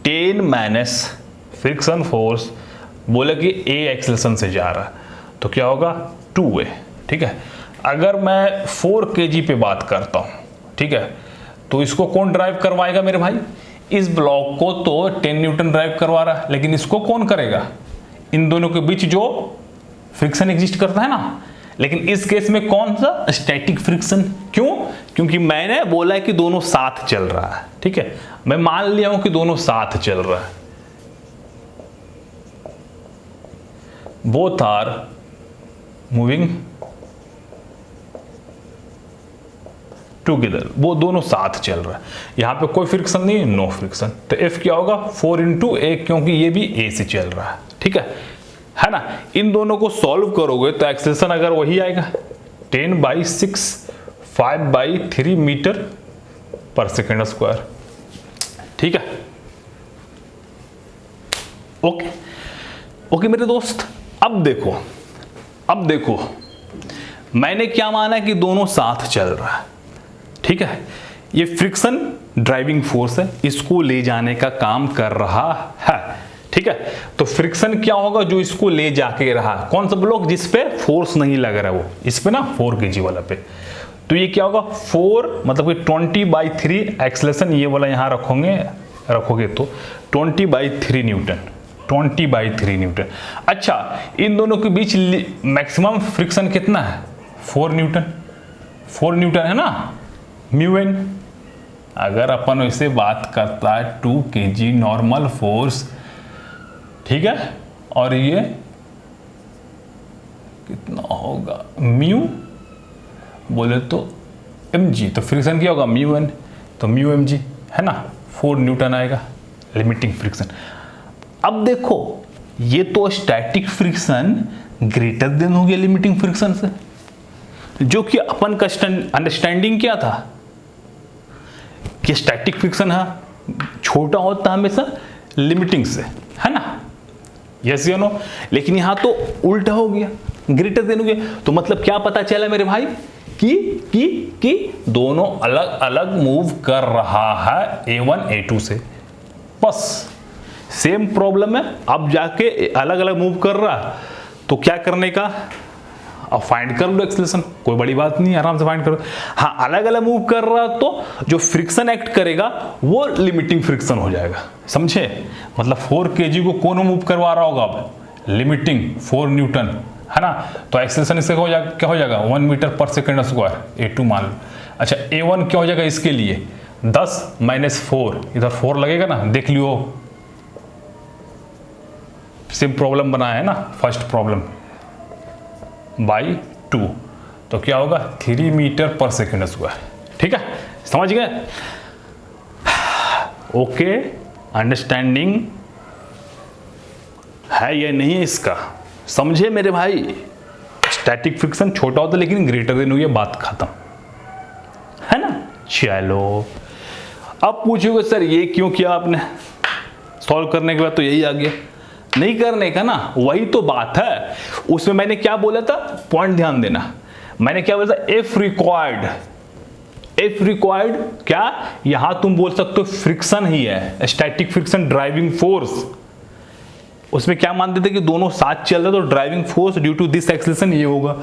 10 माइनस फ्रिक्शन फोर्स, बोले कि A एक्सेलरेशन से जा रहा तो क्या होगा 2A। ठीक है, अगर मैं 4 kg पे बात करता हूं, ठीक है, तो इसको कौन ड्राइव करवाएगा मेरे भाई? इस ब्लॉक को तो 10 न्यूटन ड्राइव करवा रहा है, लेकिन इसको कौन करेगा? इन दोनों के बीच जो फ्रिक्शन एग्जिस्ट करता है ना, लेकिन इस केस में कौन सा? Static friction. क्यों? क्योंकि मैंने बोला है कि दोनों साथ चल रहा है, ठीक है, मैं मान लिया हूं कि दोनों साथ चल रहा है, बोथ आर मूविंग टुगेदर, वो दोनों साथ चल रहा है, यहां पे कोई फ्रिक्शन नहीं, नो फ्रिक्शन। तो F क्या होगा? 4 × A, क्योंकि ये भी A से चल रहा है, ठीक है ना। इन दोनों को सॉल्व करोगे तो एक्सेलरेशन अगर वही आएगा 10/6 5/3 मीटर पर सेकेंड स्क्वायर, ठीक है। ओके मेरे दोस्त, अब देखो मैंने क्या माना कि दोनों साथ चल रहा है, ठीक है। ये फ्रिक्शन ड्राइविंग फोर्स है, इसको ले जाने का काम कर रहा है, ठीक है। तो फ्रिक्शन क्या होगा? जो इसको ले जाके रहा, कौन सा ब्लॉक? जिस पे फोर्स नहीं लग रहा है, वो इस पे ना 4 kg वाला पे, तो ये क्या होगा? 4 मतलब कि 20/3 एक्सेलरेशन, ये वाला यहां रखोगे तो 20/3 न्यूटन, 20/3 न्यूटन। अच्छा, इन दोनों के बीच मैक्सिमम फ्रिक्शन कितना है? 4 न्यूटन है ना, μn। अगर अपन इससे बात करता है 2 kg नॉर्मल फोर्स, ठीक है, और ये कितना होगा? म्यू बोले तो mg, तो फ्रिक्शन क्या होगा? μn, तो μmg है ना, 4 न्यूटन आएगा लिमिटिंग फ्रिक्शन। अब देखो, ये तो स्टैटिक फ्रिक्शन ग्रेटर देन हो गया लिमिटिंग फ्रिक्शन से, जो कि अपन का अंडरस्टैंडिंग क्या था कि स्टैटिक फ्रिक्शन है छोटा होता है हमेशा लिमिटिंग से, है ना, यस या नो। लेकिन यहां तो उल्टा हो गया, ग्रेटर देन हो गया। तो मतलब क्या पता चला मेरे भाई कि दोनों अलग अलग मूव कर रहा है A1 A2 से, बस सेम प्रॉब्लम है। अब जाके अलग अलग मूव कर रहा है तो क्या करने का? अब फाइंड कर लो एक्सेलरेशन, कोई बड़ी बात नहीं, आराम से फाइंड करो। हाँ, अलग अलग मूव कर रहा तो जो फ्रिक्शन एक्ट करेगा वो लिमिटिंग फ्रिक्शन हो जाएगा, समझे? मतलब 4 kg को कौन मूव करवा रहा होगा? अब लिमिटिंग 4 न्यूटन, है ना। तो एक्सेलरेशन इससे क्या हो जाएगा? 1 मीटर पर सेकेंड स्क्वायर, A2 मान लो। अच्छा, A1 क्या हो जाएगा इसके लिए? 10 - 4, इधर 4 लगेगा ना, देख लियो, सेम प्रॉब्लम बनाया है ना, फर्स्ट प्रॉब्लम बाई 2, तो क्या होगा? 3 मीटर पर सेकेंड स्क्वायर, ठीक है, समझ गए? ओके, अंडरस्टैंडिंग है या नहीं है इसका? समझे मेरे भाई? स्टैटिक फ्रिक्शन छोटा होता लेकिन ग्रेटर देन हुई, बात खत्म, है ना। चलो, अब पूछोगे सर ये क्यों किया आपने? सॉल्व करने के बाद तो यही आ गया, नहीं करने का ना, वही तो बात है। उसमें मैंने क्या बोला था, पॉइंट ध्यान देना, मैंने क्या बोला था? F रिक्वायर्ड क्या? यहां तुम बोल सकते हो फ्रिक्शन ही है, स्टैटिक फ्रिक्शन ड्राइविंग फोर्स। उसमें क्या मानते थे कि दोनों साथ चल रहे, तो driving force due to this acceleration ये होगा,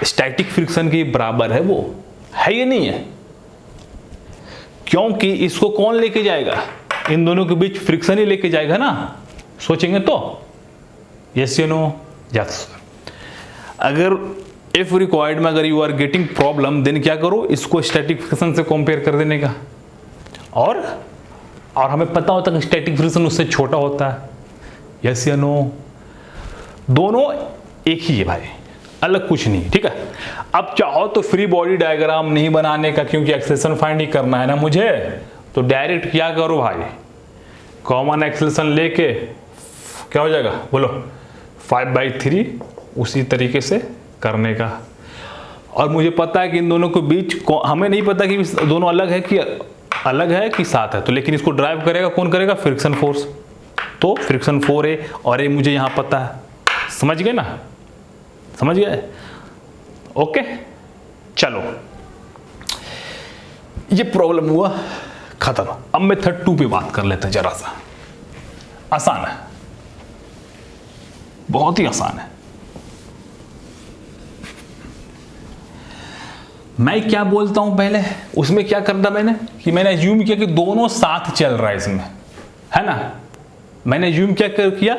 स्टैटिक फ्रिक्शन के बराबर है, वो है या नहीं है? क्योंकि इसको कौन लेके जाएगा? इन दोनों के बीच फ्रिक्शन ही लेके जाएगा ना, सोचेंगे तो, यस या नो? यस। अगर F रिक्वायर्ड में अगर you are getting problem, then क्या करो? इसको स्टैटिक फ्रिक्शन से कंपेयर कर देने का, और हमें पता होता है कि स्टैटिक फ्रिक्शन उससे छोटा होता है, यस या नो? दोनों एक ही है भाई, अलग कुछ नहीं, ठीक है। अब चाहो तो फ्री बॉडी डायग्राम नहीं बनाने का, क्योंकि एक्सेलरेशन फाइंड ही करना है ना मुझे, तो डायरेक्ट क्या करो भाई? कॉमन एक्सेलरेशन लेके क्या हो जाएगा बोलो? 5/3, उसी तरीके से करने का। और मुझे पता है कि इन दोनों के बीच, हमें नहीं पता कि दोनों अलग है कि साथ है, तो लेकिन इसको ड्राइव करेगा कौन करेगा? Friction force. तो फ्रिक्शन 4 है और ये मुझे यहां पता है, समझ गए ना? समझ गए? ओके, चलो, ये प्रॉब्लम हुआ खत्म। अब मेथड 2 पे बात कर लेते हैं, जरा सा आसान है, बहुत ही आसान है। मैं क्या बोलता हूं पहले, उसमें क्या करता मैंने कि मैंने एज्यूम किया कि दोनों साथ चल रहा है इसमें, है ना। मैंने एज्यूम क्या किया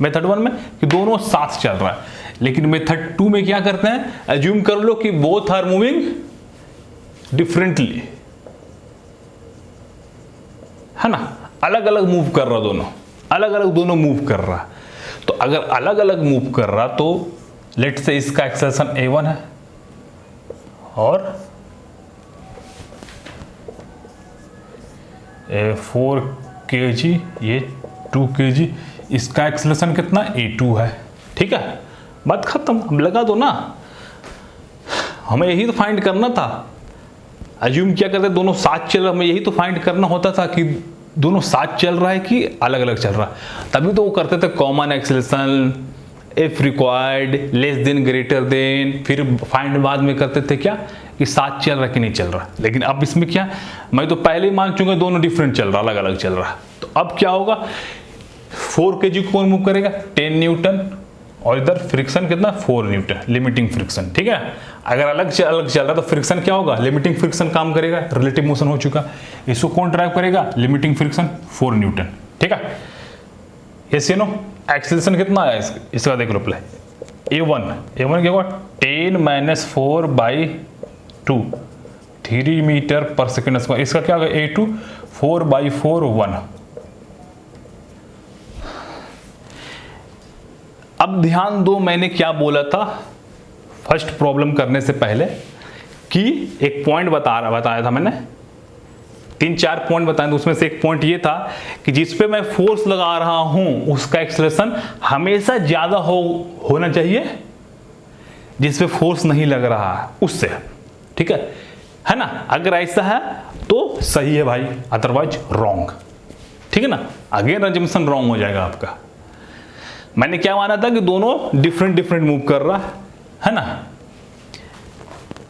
मेथड 1 में कि दोनों साथ चल रहा है, लेकिन मेथड 2 में क्या करते हैं, एज्यूम कर लो कि बोथ आर मूविंग डिफरेंटली, है ना, अलग अलग मूव कर रहा, दोनों अलग अलग दोनों मूव कर रहा। तो अगर अलग अलग मूव कर रहा तो लेट्स से इसका एक्सेलरेशन a1 है और 4 kg, ये 2 kg, इसका एक्सेलरेशन कितना a2 है। ठीक है, बात खत्म। अब लगा दो ना, हमें यही तो फाइंड करना था। अज्यूम क्या करते, दोनों साथ चल रहा, हमें यही तो फाइंड करना होता था कि दोनों साथ चल रहा है कि अलग अलग चल रहा है। तभी तो वो करते थे common acceleration, if required, less than, greater than, फिर फाइंड बाद में करते थे क्या कि साथ चल रहा कि नहीं चल रहा। लेकिन अब इसमें क्या, मैं तो पहले ही मान चुका दोनों डिफरेंट चल रहा, अलग अलग चल रहा। तो अब क्या होगा, 4 kg को कौन मूव करेगा, 10 न्यूटन, और इधर फ्रिक्शन कितना, 4 न्यूटन, लिमिटिंग फ्रिक्शन। ठीक है, अगर अलग चल रहा तो फ्रिक्शन क्या होगा, लिमिटिंग फ्रिक्शन काम करेगा, रिलेटिव मोशन हो चुका। इसको कौन ड्राइव करेगा, लिमिटिंग फ्रिक्शन 4 न्यूटन। ठीक है, यस या नो। एक्सेलरेशन कितना आया इसका देख लो पहले, a1 क्या होगा, 10 - 4/2, 3 मीटर पर सेकेंड स्क्वायर। इसका क्या होगा, a2 4/4 1। अब ध्यान दो, मैंने क्या बोला था फर्स्ट प्रॉब्लम करने से पहले कि एक पॉइंट बताया था मैंने, 3-4 पॉइंट बताए, तो उसमें से एक पॉइंट ये था कि जिस पे मैं फोर्स लगा रहा हूं उसका एक्सेलरेशन हमेशा ज्यादा होना चाहिए जिस पे फोर्स नहीं लग रहा है उससे। ठीक है ना। अगर ऐसा है तो सही है भाई, अदरवाइज रॉन्ग। ठीक है ना, अगेन अजम्पशन रॉन्ग हो जाएगा आपका। मैंने क्या माना था कि दोनों डिफरेंट मूव कर रहा है ना।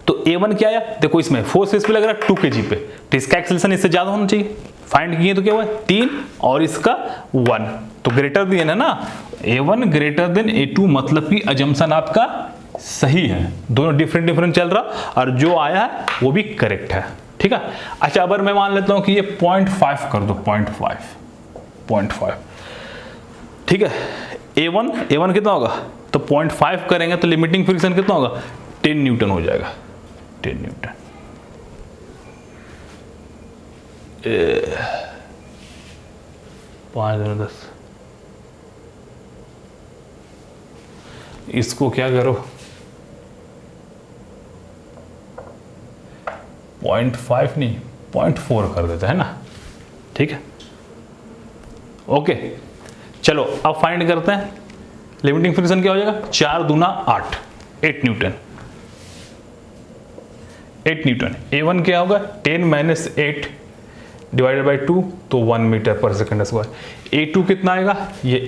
तो a1 क्या आया, देखो इसमें फोर्स इस पे लग रहा है 2 kg पे, तो इसका एक्सेलरेशन इससे ज्यादा होना चाहिए। फाइंड किए तो क्या हुआ, 3 और इसका 1, तो ग्रेटर देन है ना, a1 ग्रेटर देन a2, मतलब कि अजम्पशन आपका सही है। दोनों डिफरेंट चल रहा और जो आया है वो भी करेक्ट है। ठीक है। अच्छा, अगर मैं मान लेता हूं कि ये 0.5 कर दो, 0.5। ठीक है, a1 कितना होगा, तो 0.5 करेंगे तो लिमिटिंग फ्रिक्शन कितना होगा, 10 न्यूटन हो जाएगा, 10 न्यूटन। 5×10, इसको क्या करो 0.5 नहीं 0.4 कर देते है ना। ठीक है, ओके। चलो अब फाइंड करते हैं लिमिटिंग फ्रिक्शन क्या हो जाएगा, 4 दूना 8, 8 न्यूटन। a1 क्या होगा, 10 - 8 डिवाइडेड बाई 2, तो 1 मीटर पर सेकेंड स्क्वायर। a2 कितना आएगा, ये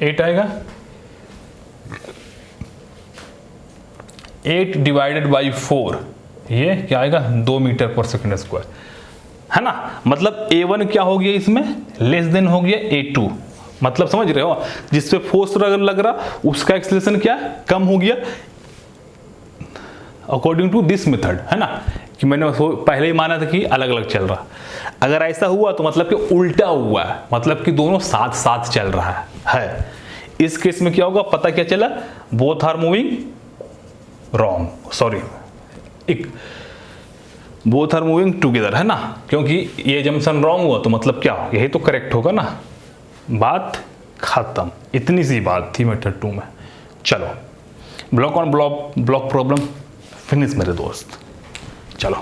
8 आएगा, 8 डिवाइडेड बाई 4, ये क्या आएगा, 2 मीटर पर सेकेंड स्क्वायर, है ना। मतलब a1 क्या हो गया, इसमें लेस देन हो गया a2, मतलब समझ रहे हो, जिसपे फोर्स लग रहा उसका एक्सेलरेशन क्या कम हो गया अकॉर्डिंग टू दिस मेथड, है ना। कि मैंने पहले ही माना था कि अलग अलग चल रहा। अगर ऐसा हुआ तो मतलब कि उल्टा हुआ है, मतलब कि दोनों साथ चल रहा है। इस केस में क्या होगा, पता क्या चला, both are moving wrong, sorry, both are moving together, है ना। क्योंकि ये जंक्शन रॉन्ग हुआ तो मतलब क्या, यही तो करेक्ट होगा ना। बात खत्म, इतनी सी बात थी मेथड 2 में। चलो, block on block problem finish मेरे दोस्त। चलो।